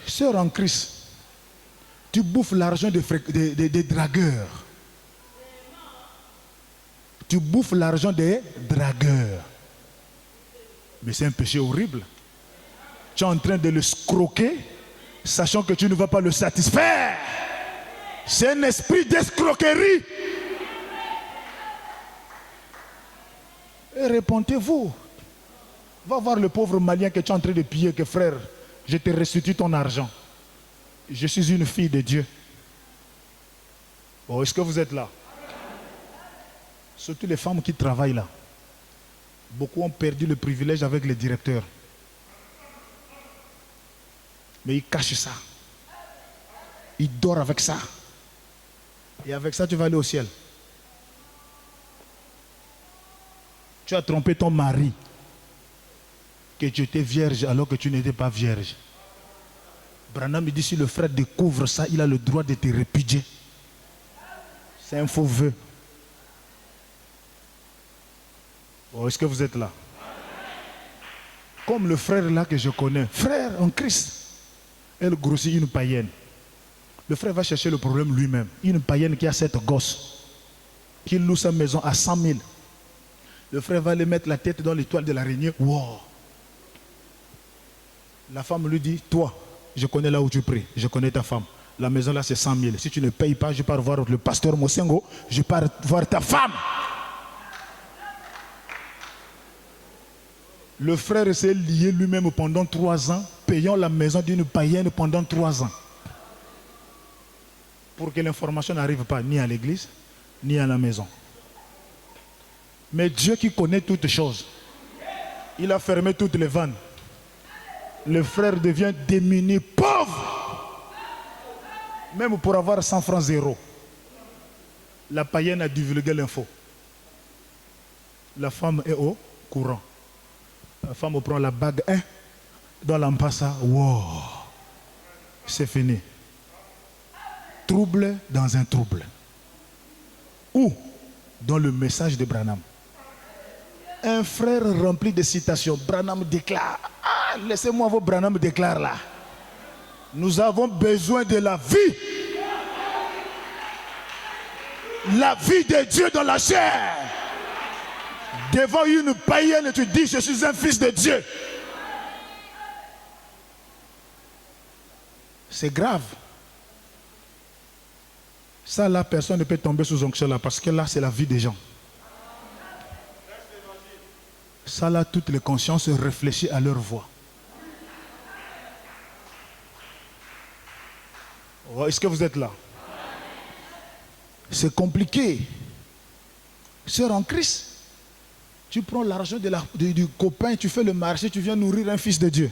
S2: Sœur en Christ, tu bouffes l'argent des dragueurs. Tu bouffes l'argent des dragueurs. Mais c'est un péché horrible. Tu es en train de le scroquer, sachant que tu ne vas pas le satisfaire. C'est un esprit d'escroquerie. Et répondez-vous. Va voir le pauvre Malien que tu es en train de piller, que frère, je te restitue ton argent. Je suis une fille de Dieu. Oh, est-ce que vous êtes là? Surtout les femmes qui travaillent là. Beaucoup ont perdu le privilège avec les directeurs. Mais ils cachent ça. Ils dorment avec ça. Et avec ça, tu vas aller au ciel. Tu as trompé ton mari. Que tu étais vierge alors que tu n'étais pas vierge. Branham me dit, si le frère découvre ça, il a le droit de te répudier. C'est un faux vœu. Oh, est-ce que vous êtes là? Comme le frère là que je connais, frère en Christ, elle grossit une païenne. Le frère va chercher le problème lui-même. Une païenne qui a 7 gosses, qui loue sa maison à 100 000. Le frère va aller mettre la tête dans l'étoile de l'araignée. Wow. La femme lui dit, toi, je connais là où tu pries, je connais ta femme. La maison là c'est 100 000. Si tu ne payes pas, je pars voir le pasteur Mosengo, je pars voir ta femme. Le frère s'est lié lui-même pendant 3 ans, payant la maison d'une païenne pendant 3 ans. Pour que l'information n'arrive pas ni à l'église, ni à la maison. Mais Dieu qui connaît toutes choses, il a fermé toutes les vannes. Le frère devient démuni, pauvre. Même pour avoir 100 francs zéro. La païenne a divulgué l'info. La femme est au courant. La femme prend la bague 1 dans l'ambassade. Wow. C'est fini. Trouble dans un trouble. Ou dans le message de Branham. Un frère rempli de citations. Branham déclare. Ah, laissez-moi vos Branham déclare là. Nous avons besoin de la vie. La vie de Dieu dans la chair. Devant une païenne, tu dis, je suis un fils de Dieu. C'est grave. Ça là, personne ne peut tomber sous onction là, parce que là, c'est la vie des gens. Ça là, toutes les consciences réfléchissent à leur voix. Oh, est-ce que vous êtes là? C'est compliqué. Sœur en Christ, tu prends l'argent du copain, tu fais le marché, tu viens nourrir un fils de Dieu.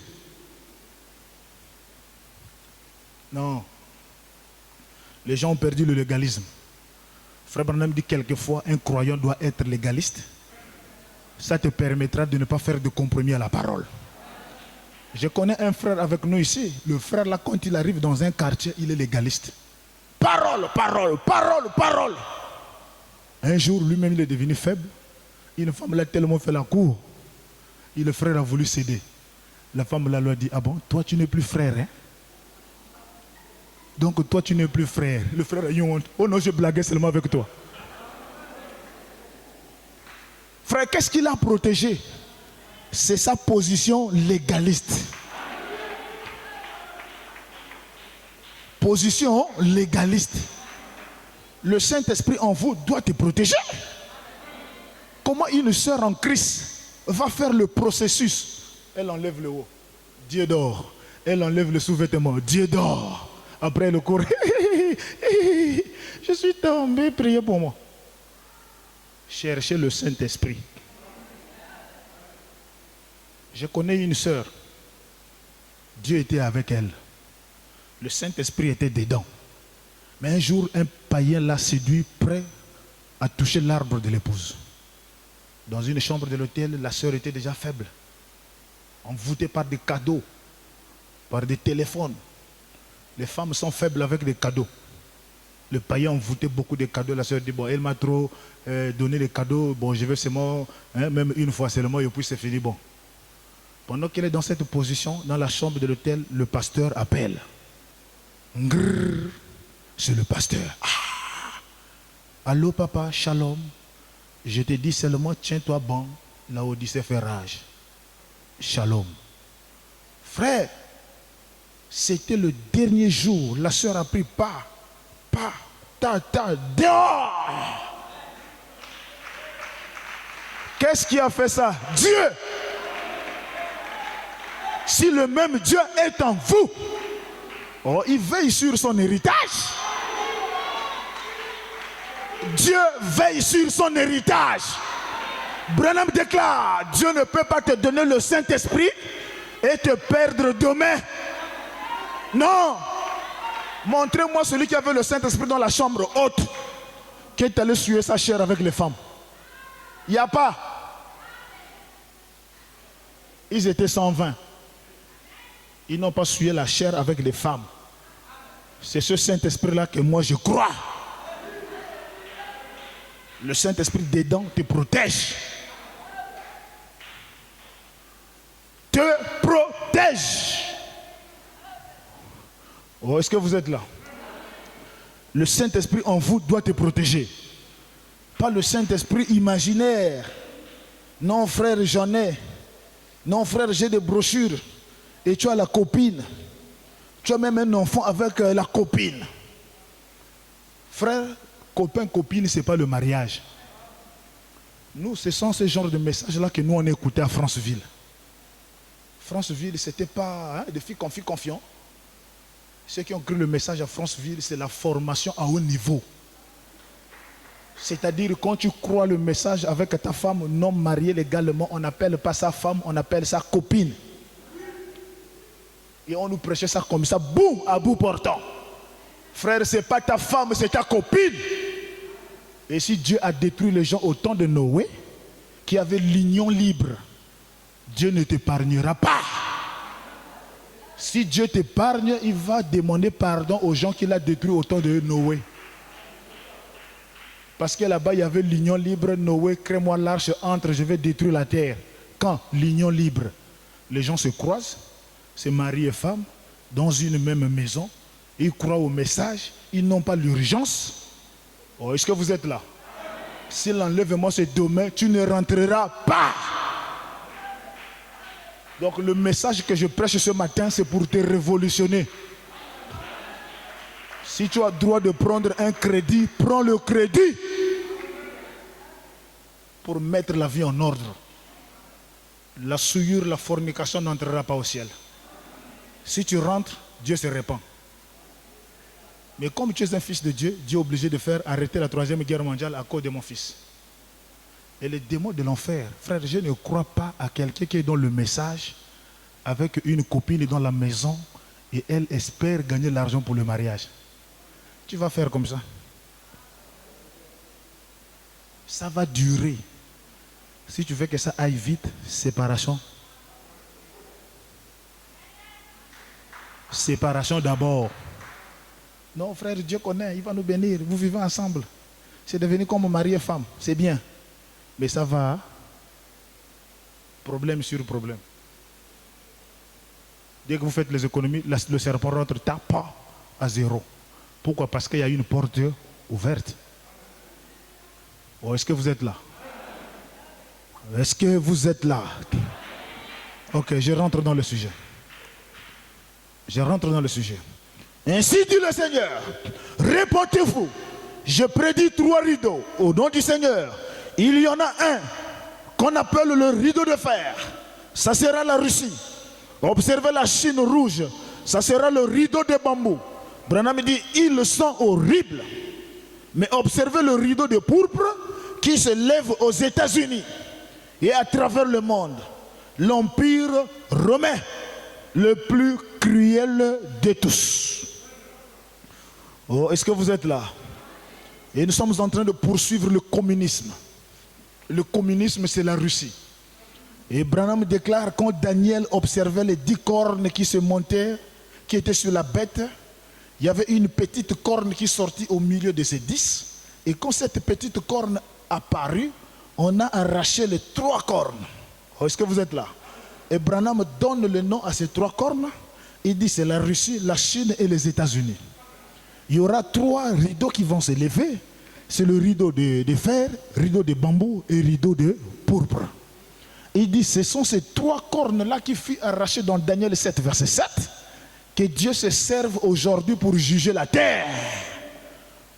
S2: Non. Les gens ont perdu le légalisme. Frère Branham dit quelquefois, un croyant doit être légaliste. Ça te permettra de ne pas faire de compromis à la parole. Je connais un frère avec nous ici. Le frère là, quand il arrive dans un quartier, il est légaliste. Parole, parole, parole, parole. Un jour, lui-même, il est devenu faible. Une femme l'a tellement fait la cour. Et le frère a voulu céder. La femme là lui a dit, ah bon, toi tu n'es plus frère, hein? Donc toi tu n'es plus frère. Le frère a eu honte. Oh non, je blaguais seulement avec toi. Frère, qu'est-ce qu'il a protégé? C'est sa position légaliste. Position légaliste. Le Saint-Esprit en vous doit te protéger. Comment une sœur en Christ va faire le processus? Elle enlève le haut, Dieu dort. Elle enlève le sous-vêtement, Dieu dort. Après le cours, je suis tombé, priez pour moi. Cherchez le Saint-Esprit. Je connais une sœur. Dieu était avec elle. Le Saint-Esprit était dedans. Mais un jour, un païen l'a séduit, prêt à toucher l'arbre de l'épouse. Dans une chambre de l'hôtel, la sœur était déjà faible. Envoûtée par des cadeaux, par des téléphones. Les femmes sont faibles avec des cadeaux. Le païen envoûtait beaucoup de cadeaux. La sœur dit, bon, elle m'a trop donné des cadeaux. Bon, je vais seulement, même une fois seulement, et puis c'est fini. Bon. Pendant qu'elle est dans cette position, dans la chambre de l'hôtel, le pasteur appelle. Grrr, c'est le pasteur. Ah. Allô papa, shalom. Je te dis seulement, tiens-toi bon, la Odyssée fait rage. Shalom. Frère, c'était le dernier jour. La sœur a pris dehors. Qu'est-ce qui a fait ça? Dieu. Si le même Dieu est en vous, oh, il veille sur son héritage. Dieu veille sur son héritage. Branham déclare, Dieu ne peut pas te donner le Saint-Esprit et te perdre demain. Non. Montrez-moi celui qui avait le Saint-Esprit dans la chambre haute, qui est allé suer sa chair avec les femmes. Il n'y a pas. Ils étaient 120. Ils n'ont pas sué la chair avec les femmes. C'est ce Saint-Esprit-là que moi je crois. Le Saint-Esprit dedans te protège. Te protège. Oh, est-ce que vous êtes là? Le Saint-Esprit en vous doit te protéger. Pas le Saint-Esprit imaginaire. Non frère, j'en ai. Non frère, j'ai des brochures. Et tu as la copine. Tu as même un enfant avec la copine. Frère, copain, copine, ce n'est pas le mariage. Nous, ce sont ce genre de messages-là que nous, on écoutait à Franceville. Franceville, ce n'était pas des filles confiants. Ceux qui ont cru le message à Franceville, c'est la formation à haut niveau. C'est-à-dire, quand tu crois le message avec ta femme non mariée légalement, on n'appelle pas sa femme, on appelle sa copine. Et on nous prêchait ça comme ça, boum, à bout portant. Frère, ce n'est pas ta femme, c'est ta copine. Et si Dieu a détruit les gens au temps de Noé, qui avait l'union libre, Dieu ne t'épargnera pas. Si Dieu t'épargne, il va demander pardon aux gens qu'il a détruits au temps de Noé. Parce que là-bas, il y avait l'union libre. Noé, crée-moi l'arche, entre, je vais détruire la terre. Quand l'union libre, les gens se croisent, c'est mari et femme, dans une même maison. Ils croient au message, ils n'ont pas l'urgence. Oh, est-ce que vous êtes là? Si l'enlèvement c'est demain, tu ne rentreras pas. Donc le message que je prêche ce matin, c'est pour te révolutionner. Si tu as droit de prendre un crédit, prends le crédit pour mettre la vie en ordre. La souillure, la fornication n'entrera pas au ciel. Si tu rentres, Dieu se répand. Mais comme tu es un fils de Dieu, Dieu est obligé de faire arrêter la 3e guerre mondiale à cause de mon fils. Et les démons de l'enfer, frère, je ne crois pas à quelqu'un qui est dans le message avec une copine dans la maison et elle espère gagner l'argent pour le mariage. Tu vas faire comme ça. Ça va durer. Si tu veux que ça aille vite, séparation. Séparation d'abord. Non, frère, Dieu connaît, il va nous bénir. Vous vivez ensemble. C'est devenu comme mari et femme. C'est bien. Mais ça va. Problème sur problème. Dès que vous faites les économies, le serpent rentre tape à zéro. Pourquoi? Parce qu'il y a une porte ouverte. Oh, est-ce que vous êtes là? Est-ce que vous êtes là? Ok, je rentre dans le sujet. Je rentre dans le sujet. Ainsi dit le Seigneur, répondez-vous, je prédis 3 rideaux au nom du Seigneur. Il y en a un qu'on appelle le rideau de fer. Ça sera la Russie. Observez la Chine rouge. Ça sera le rideau de bambou. Branham dit, ils sont horribles. Mais observez le rideau de pourpre qui se lève aux États-Unis et à travers le monde. L'empire romain, le plus cruel de tous. Oh, est-ce que vous êtes là? Et nous sommes en train de poursuivre le communisme. Le communisme, c'est la Russie. Et Branham déclare, quand Daniel observait les 10 cornes qui se montaient, qui étaient sur la bête, il y avait une petite corne qui sortit au milieu de ces 10. Et quand cette petite corne apparut, on a arraché les 3 cornes. Oh, est-ce que vous êtes là? Et Branham donne le nom à ces 3 cornes. Il dit c'est la Russie, la Chine et les États-Unis. Il y aura 3 rideaux qui vont se lever. C'est le rideau de fer, rideau de bambou et rideau de pourpre. Il dit ce sont ces 3 cornes-là qui furent arrachées dans Daniel 7, verset 7, que Dieu se serve aujourd'hui pour juger la terre.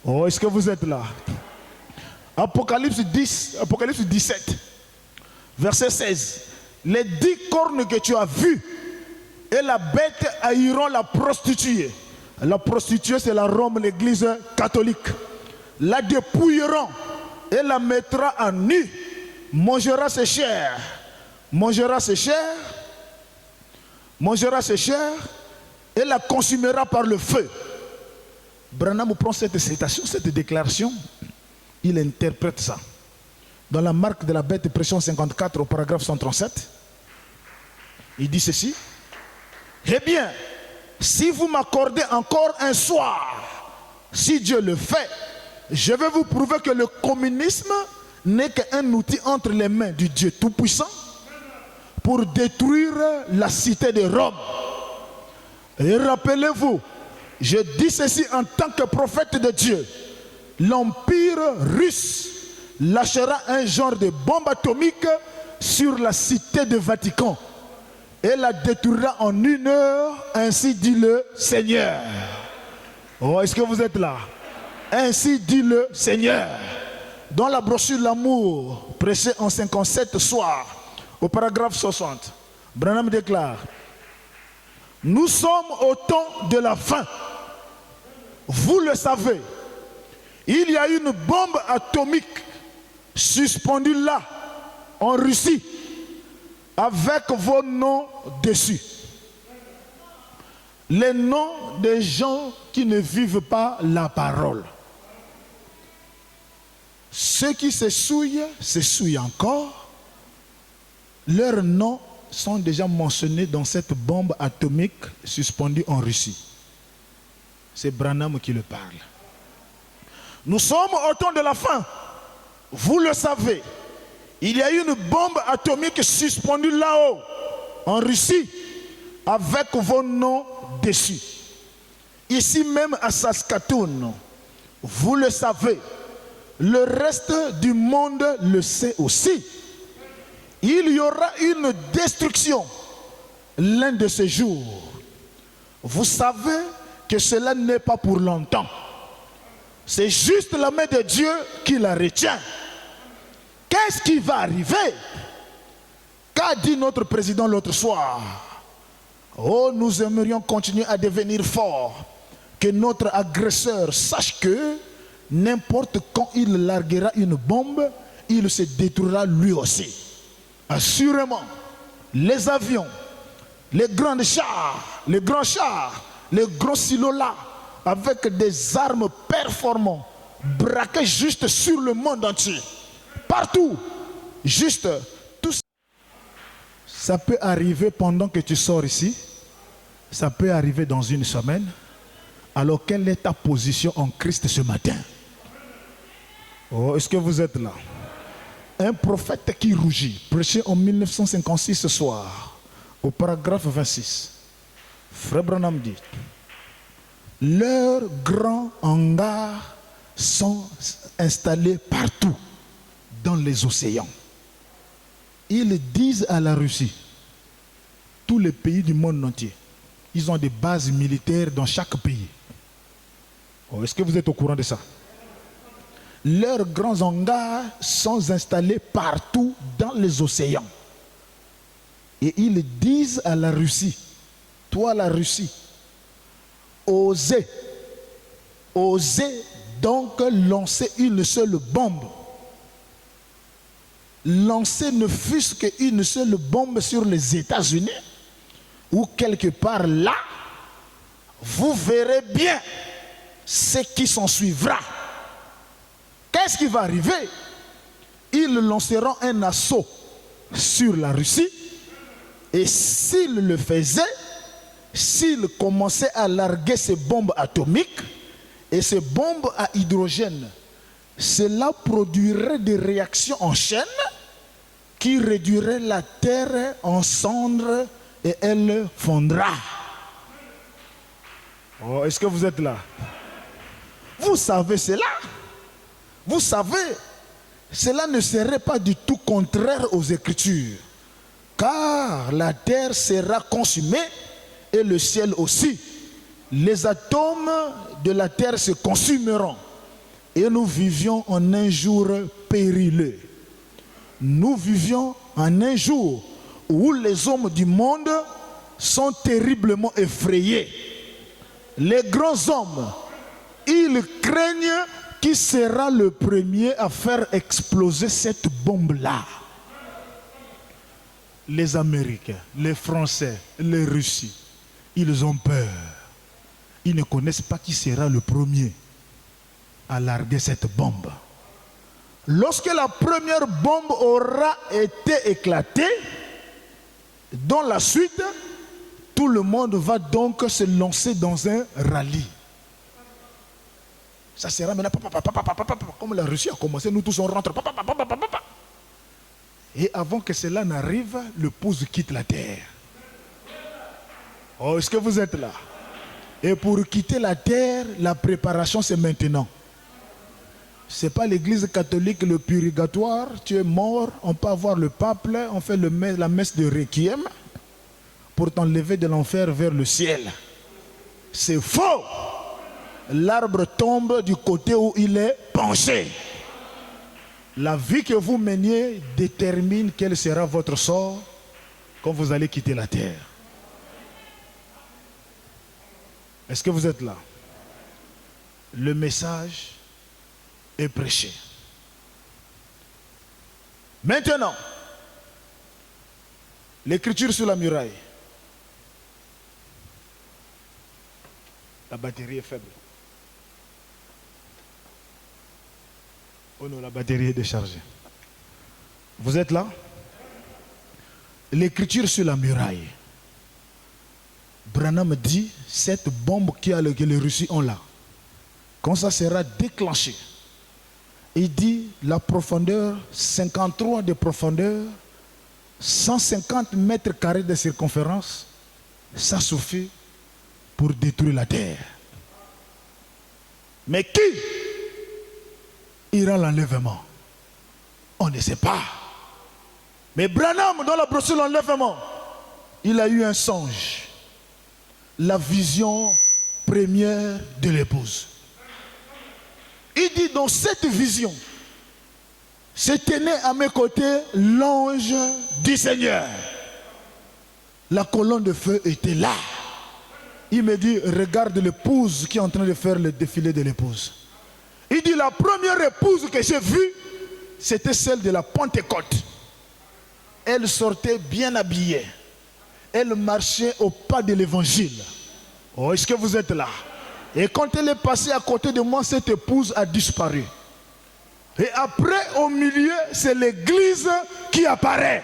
S2: Oh, est-ce que vous êtes là? Apocalypse 17, verset 16. Les 10 cornes que tu as vues et la bête haïront la prostituée. La prostituée, c'est la Rome, l'église catholique. La dépouilleront et la mettra en nu. Mangera ses chairs. Mangera ses chairs. Mangera ses chairs et la consumera par le feu. Branham prend cette citation, cette déclaration. Il interprète ça. Dans la marque de la bête, pression 54 au paragraphe 137, il dit ceci. Eh bien, si vous m'accordez encore un soir, si Dieu le fait, je vais vous prouver que le communisme n'est qu'un outil entre les mains du Dieu Tout-Puissant pour détruire la cité de Rome. Et rappelez-vous, je dis ceci en tant que prophète de Dieu, l'empire russe lâchera un genre de bombe atomique sur la cité du Vatican et la détruira en 1 heure, ainsi dit le Seigneur. Oh, est-ce que vous êtes là? Ainsi dit le Seigneur. Dans la brochure L'amour, prêchée en 57 soirs, au paragraphe 60, Branham déclare, nous sommes au temps de la fin. Vous le savez, il y a une bombe atomique suspendue là, en Russie, avec vos noms dessus. Les noms des gens qui ne vivent pas la parole. Ceux qui se souillent encore. Leurs noms sont déjà mentionnés dans cette bombe atomique suspendue en Russie. C'est Branham qui le parle. Nous sommes au temps de la fin. Vous le savez. Il y a une bombe atomique suspendue là-haut, en Russie, avec vos noms dessus. Ici même à Saskatoon, vous le savez. Le reste du monde le sait aussi. Il y aura une destruction l'un de ces jours. Vous savez que cela n'est pas pour longtemps. C'est juste la main de Dieu qui la retient. Qu'est-ce qui va arriver? Qu'a dit notre président l'autre soir? Oh, nous aimerions continuer à devenir forts. Que notre agresseur sache que n'importe quand il larguera une bombe, il se détruira lui aussi. Assurément, les avions, les grands chars, les gros silos là, avec des armes performantes, braquées juste sur le monde entier. Partout, juste tout ça. Ça peut arriver pendant que tu sors ici, ça peut arriver dans une semaine. Alors quelle est ta position en Christ ce matin? Oh, est-ce que vous êtes là? Un prophète qui rougit, prêché en 1956 ce soir, au paragraphe 26. Frère Branham dit, leurs grands hangars sont installés partout dans les océans. Ils disent à la Russie, tous les pays du monde entier, ils ont des bases militaires dans chaque pays. Oh, est-ce que vous êtes au courant de ça? Leurs grands hangars sont installés partout dans les océans. Et ils disent à la Russie, toi la Russie, osez donc lancer une seule bombe. Lancez ne fût-ce qu'une seule bombe sur les États-Unis ou quelque part là, vous verrez bien ce qui s'en suivra. Qu'est-ce qui va arriver? Ils lanceront un assaut sur la Russie et s'ils le faisaient, s'ils commençaient à larguer ces bombes atomiques et ces bombes à hydrogène, cela produirait des réactions en chaîne qui réduiraient la terre en cendres et elle fondra. Oh, est-ce que vous êtes là? Vous savez cela? Vous savez, cela ne serait pas du tout contraire aux Écritures, car la terre sera consumée et le ciel aussi. Les atomes de la terre se consumeront et nous vivions en un jour périlleux. Nous vivions en un jour où les hommes du monde sont terriblement effrayés. Les grands hommes, ils craignent qui sera le premier à faire exploser cette bombe-là. Les Américains, les Français, les Russes, ils ont peur. Ils ne connaissent pas qui sera le premier à larguer cette bombe. Lorsque la première bombe aura été éclatée, dans la suite, tout le monde va donc se lancer dans un rallye. Ça sera maintenant, comme la Russie a commencé, nous tous on rentre. Et avant que cela n'arrive, le pouce quitte la terre. Oh, est-ce que vous êtes là? Et pour quitter la terre, la préparation c'est maintenant. Ce n'est pas l'église catholique, le purgatoire, tu es mort, on peut avoir le pape, on fait la messe de Requiem pour t'enlever de l'enfer vers le ciel. C'est faux! L'arbre tombe du côté où il est penché. La vie que vous meniez détermine quel sera votre sort quand vous allez quitter la terre. Est-ce que vous êtes là? Le message est prêché. Maintenant, l'écriture sur la muraille. La batterie est faible. Oh non, la batterie est déchargée. Vous êtes là? L'écriture sur la muraille. Branham dit, cette bombe que les Russes ont là, quand ça sera déclenché, il dit la profondeur, 53 de profondeur, 150 mètres carrés de circonférence, ça suffit pour détruire la terre. Mais qui ira l'enlèvement? On ne sait pas. Mais Branham, dans la brochure l'enlèvement, il a eu un songe. La vision première de l'épouse. Il dit dans cette vision, se tenait à mes côtés l'ange du Seigneur. La colonne de feu était là. Il me dit, regarde l'épouse qui est en train de faire le défilé de l'épouse. Il dit, la première épouse que j'ai vue, c'était celle de la Pentecôte. Elle sortait bien habillée. Elle marchait au pas de l'évangile. Oh, est-ce que vous êtes là? Et quand elle est passée à côté de moi, cette épouse a disparu. Et après, au milieu, c'est l'église qui apparaît.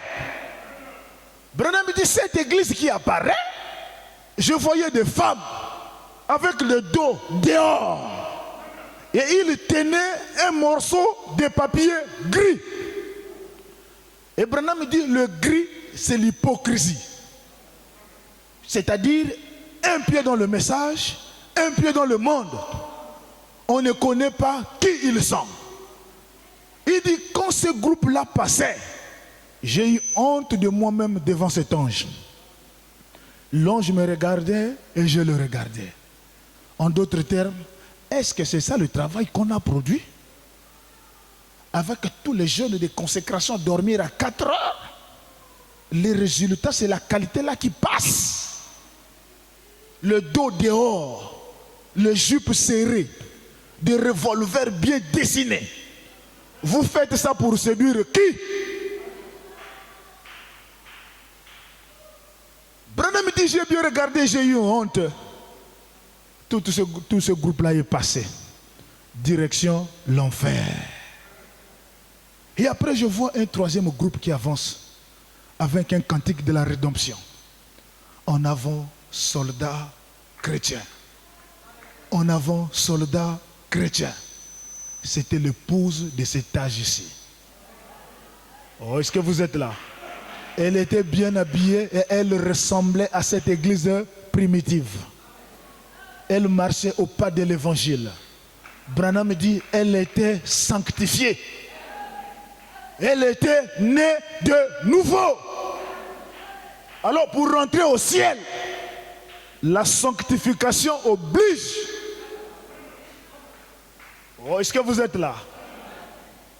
S2: Branham dit, cette église qui apparaît, je voyais des femmes avec le dos dehors. Et il tenait un morceau de papier gris. Et Branham dit, le gris, c'est l'hypocrisie. C'est-à-dire, un pied dans le message, un pied dans le monde. On ne connaît pas qui ils sont. Il dit, quand ce groupe-là passait, j'ai eu honte de moi-même devant cet ange. L'ange me regardait et je le regardais. En d'autres termes, est-ce que c'est ça le travail qu'on a produit? Avec tous les jeunes de consécration dormir à 4 heures, les résultats, c'est la qualité là qui passe. Le dos dehors, les jupes serrées, des revolvers bien dessinés. Vous faites ça pour séduire qui? Branham me dit, j'ai bien regardé, j'ai eu honte. Tout ce groupe-là est passé. Direction l'enfer. Et après, je vois un troisième groupe qui avance avec un cantique de la rédemption. En avant, soldats chrétiens. En avant, soldats chrétiens. C'était l'épouse de cet âge ici. Oh, est-ce que vous êtes là? Elle était bien habillée et elle ressemblait à cette église primitive. Elle marchait au pas de l'évangile. Branham dit, elle était sanctifiée. Elle était née de nouveau. Alors pour rentrer au ciel, la sanctification oblige. Oh, est-ce que vous êtes là?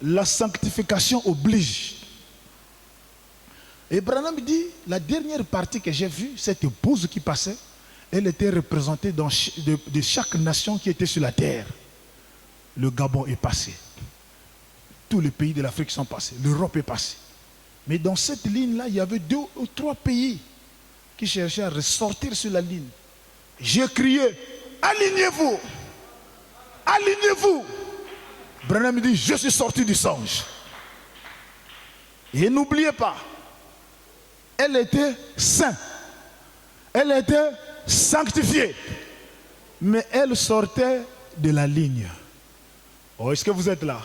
S2: La sanctification oblige. Et Branham dit, la dernière partie que j'ai vue, cette épouse qui passait, elle était représentée de chaque nation qui était sur la terre. Le Gabon est passé. Tous les pays de l'Afrique sont passés. L'Europe est passée. Mais dans cette ligne-là, il y avait 2 ou 3 pays qui cherchaient à ressortir sur la ligne. J'ai crié, alignez-vous! Alignez-vous! Branham dit, je suis sorti du songe. Et n'oubliez pas, elle était sainte. Elle était sanctifiée. Mais elle sortait de la ligne. Oh, est-ce que vous êtes là?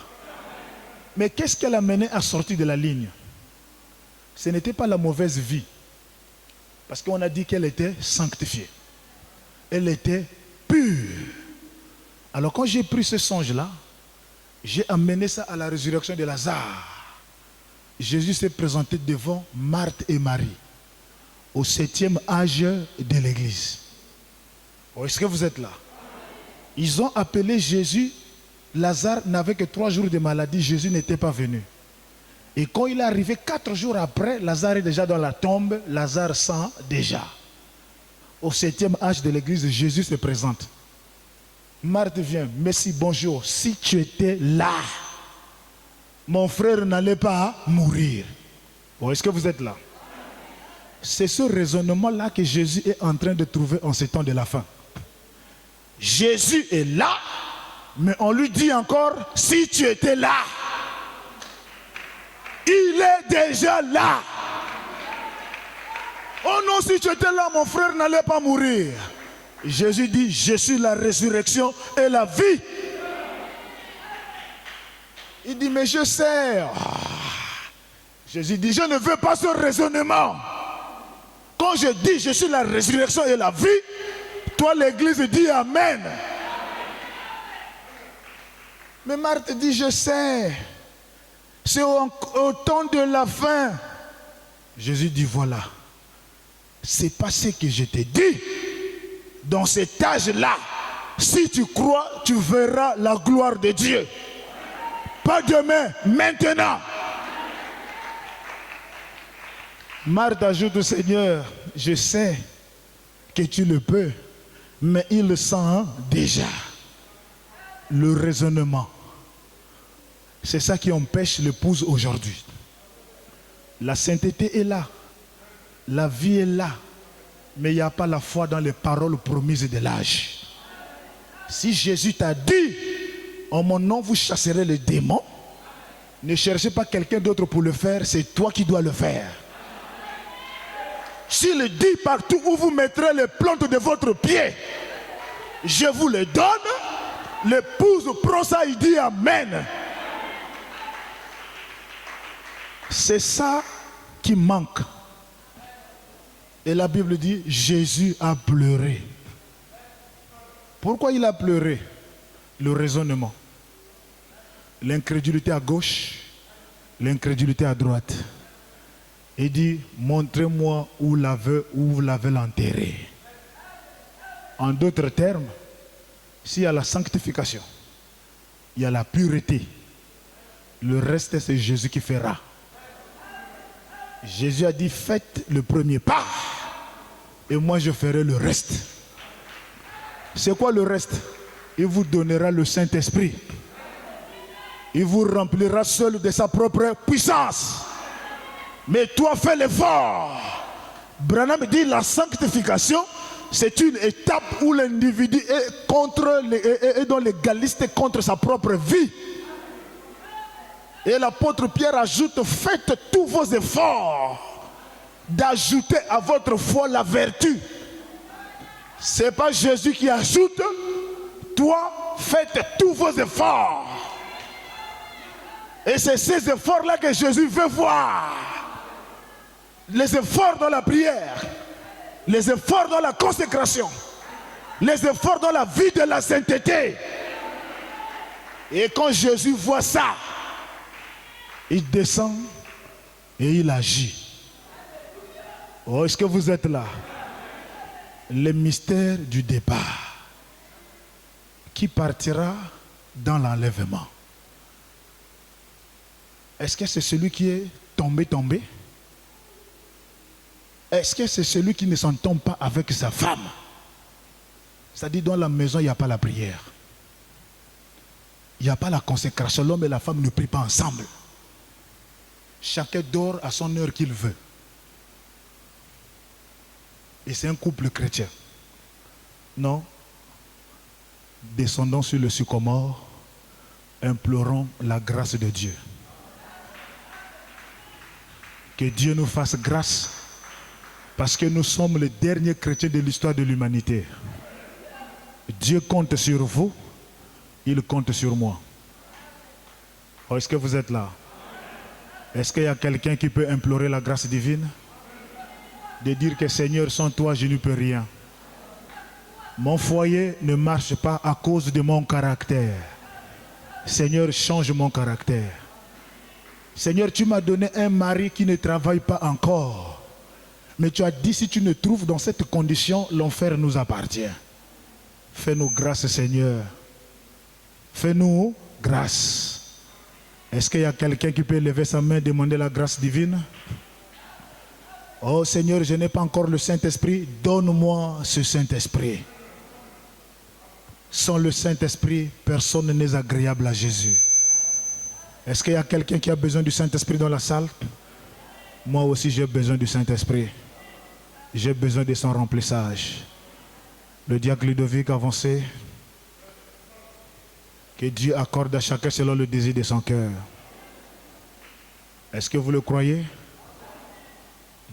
S2: Mais qu'est-ce qu'elle a mené à sortir de la ligne? Ce n'était pas la mauvaise vie. Parce qu'on a dit qu'elle était sanctifiée. Elle était pure. Alors quand j'ai pris ce songe-là, j'ai amené ça à la résurrection de Lazare. Jésus s'est présenté devant Marthe et Marie, au 7e âge de l'église. Oh, est-ce que vous êtes là? Ils ont appelé Jésus. Lazare n'avait que 3 jours de maladie, Jésus n'était pas venu. Et quand il est arrivé 4 jours après, Lazare est déjà dans la tombe, Lazare sent déjà. Au 7e âge de l'église, Jésus se présente. Marthe vient, merci, bonjour, si tu étais là, mon frère n'allait pas mourir. Oh, est-ce que vous êtes là? C'est ce raisonnement-là que Jésus est en train de trouver en ces temps de la fin. Jésus est là, mais on lui dit encore, si tu étais là, il est déjà là. Oh non, si tu étais là, mon frère n'allait pas mourir. Jésus dit, je suis la résurrection et la vie. Il dit, mais je sais. Jésus dit, je ne veux pas ce raisonnement. Quand je dis, je suis la résurrection et la vie, toi, l'église dit Amen. Mais Marthe dit, je sais. C'est au temps de la fin. Jésus dit, voilà. C'est pas ce que je t'ai dit. Dans cet âge-là, Si tu crois, tu verras la gloire de Dieu. Pas demain, maintenant. Marthe ajoute au Seigneur, je sais que tu le peux, mais il le sent déjà. Le raisonnement. C'est ça qui empêche l'épouse aujourd'hui. La sainteté est là. La vie est là. Mais il n'y a pas la foi dans les paroles promises de l'âge. Si Jésus t'a dit, en mon nom vous chasserez les démons, ne cherchez pas quelqu'un d'autre pour le faire, c'est toi qui dois le faire. S'il dit partout où vous mettrez les plantes de votre pied, je vous les donne, l'épouse prend ça, il dit Amen. C'est ça qui manque. Et la Bible dit, Jésus a pleuré. Pourquoi il a pleuré? Le raisonnement. L'incrédulité à gauche, l'incrédulité à droite. Il dit, montrez-moi où vous l'avez enterré. En d'autres termes, s'il y a la sanctification, il y a la pureté, le reste c'est Jésus qui fera. Jésus a dit, faites le premier pas et moi je ferai le reste. C'est quoi le reste? Il vous donnera le Saint-Esprit. Il vous remplira seul de sa propre puissance. Mais toi fais l'effort. Branham dit la sanctification, c'est une étape où l'individu est dans l'égaliste contre sa propre vie. Et l'apôtre Pierre ajoute, faites tous vos efforts d'ajouter à votre foi la vertu. Ce n'est pas Jésus qui ajoute, toi faites tous vos efforts. Et c'est ces efforts-là que Jésus veut voir. Les efforts dans la prière, les efforts dans la consécration, les efforts dans la vie de la sainteté. Et quand Jésus voit ça, il descend et il agit. Oh, est-ce que vous êtes là? Le mystère du départ qui partira dans l'enlèvement. Est-ce que c'est celui qui est tombé? Est-ce que c'est celui qui ne s'entend pas avec sa femme? C'est-à-dire dans la maison, il n'y a pas la prière. Il n'y a pas la consécration. L'homme et la femme ne prient pas ensemble. Chacun dort à son heure qu'il veut. Et c'est un couple chrétien. Non. Descendons sur le sycomore, implorons la grâce de Dieu. Que Dieu nous fasse grâce, parce que nous sommes les derniers chrétiens de l'histoire de l'humanité. Dieu compte sur vous, il compte sur moi. Oh, est-ce que vous êtes là? Est-ce qu'il y a quelqu'un qui peut implorer la grâce divine? De dire que Seigneur, sans toi, je ne peux rien. Mon foyer ne marche pas à cause de mon caractère. Seigneur, change mon caractère. Seigneur, tu m'as donné un mari qui ne travaille pas encore. Mais tu as dit, si tu ne trouves dans cette condition, l'enfer nous appartient. Fais-nous grâce, Seigneur. Fais-nous grâce. Est-ce qu'il y a quelqu'un qui peut lever sa main et demander la grâce divine? Oh Seigneur, je n'ai pas encore le Saint-Esprit. Donne-moi ce Saint-Esprit. Sans le Saint-Esprit, personne n'est agréable à Jésus. Est-ce qu'il y a quelqu'un qui a besoin du Saint-Esprit dans la salle? Moi aussi, j'ai besoin du Saint-Esprit. J'ai besoin de son remplissage. Le diacre Ludovic avancé. Que Dieu accorde à chacun selon le désir de son cœur. Est-ce que vous le croyez?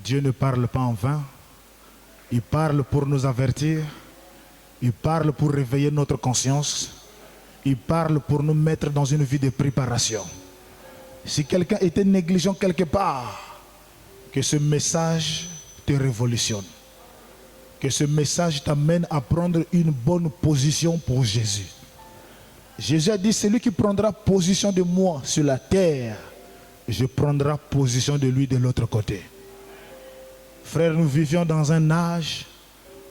S2: Dieu ne parle pas en vain. Il parle pour nous avertir. Il parle pour réveiller notre conscience. Il parle pour nous mettre dans une vie de préparation. Si quelqu'un était négligent quelque part, que ce message te révolutionne. Que ce message t'amène à prendre une bonne position pour Jésus. Jésus a dit, celui qui prendra position de moi sur la terre, je prendrai position de lui de l'autre côté. Frères, nous vivions dans un âge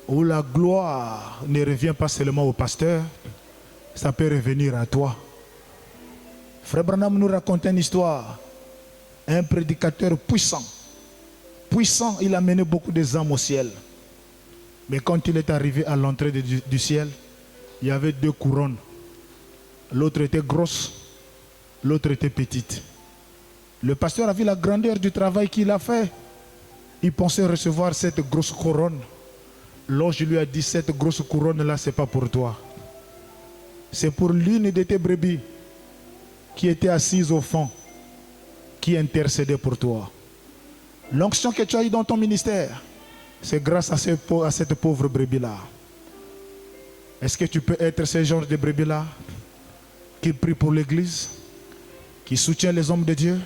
S2: où la gloire ne revient pas seulement au pasteur, ça peut revenir à toi. Frère Branham nous raconte une histoire. Un prédicateur puissant. Puissant, il a mené beaucoup d'âmes au ciel. Mais quand il est arrivé à l'entrée du ciel, il y avait 2 couronnes. L'autre était grosse, l'autre était petite. Le pasteur a vu la grandeur du travail qu'il a fait. Il pensait recevoir cette grosse couronne. L'ange lui a dit, cette grosse couronne-là, ce n'est pas pour toi. C'est pour l'une de tes brebis qui était assise au fond, qui intercédait pour toi. L'onction que tu as eue dans ton ministère, c'est grâce à cette pauvre brebis-là. Est-ce que tu peux être ce genre de brebis-là qui prie pour l'église, qui soutient les hommes de Dieu,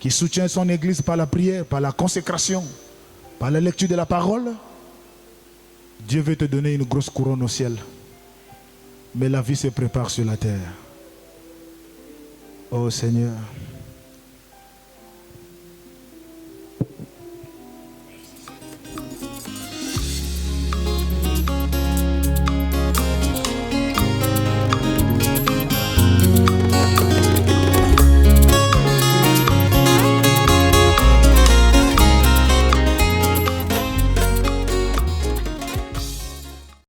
S2: qui soutient son église par la prière, par la consécration, par la lecture de la parole? Dieu veut te donner une grosse couronne au ciel. Mais la vie se prépare sur la terre. Oh Seigneur.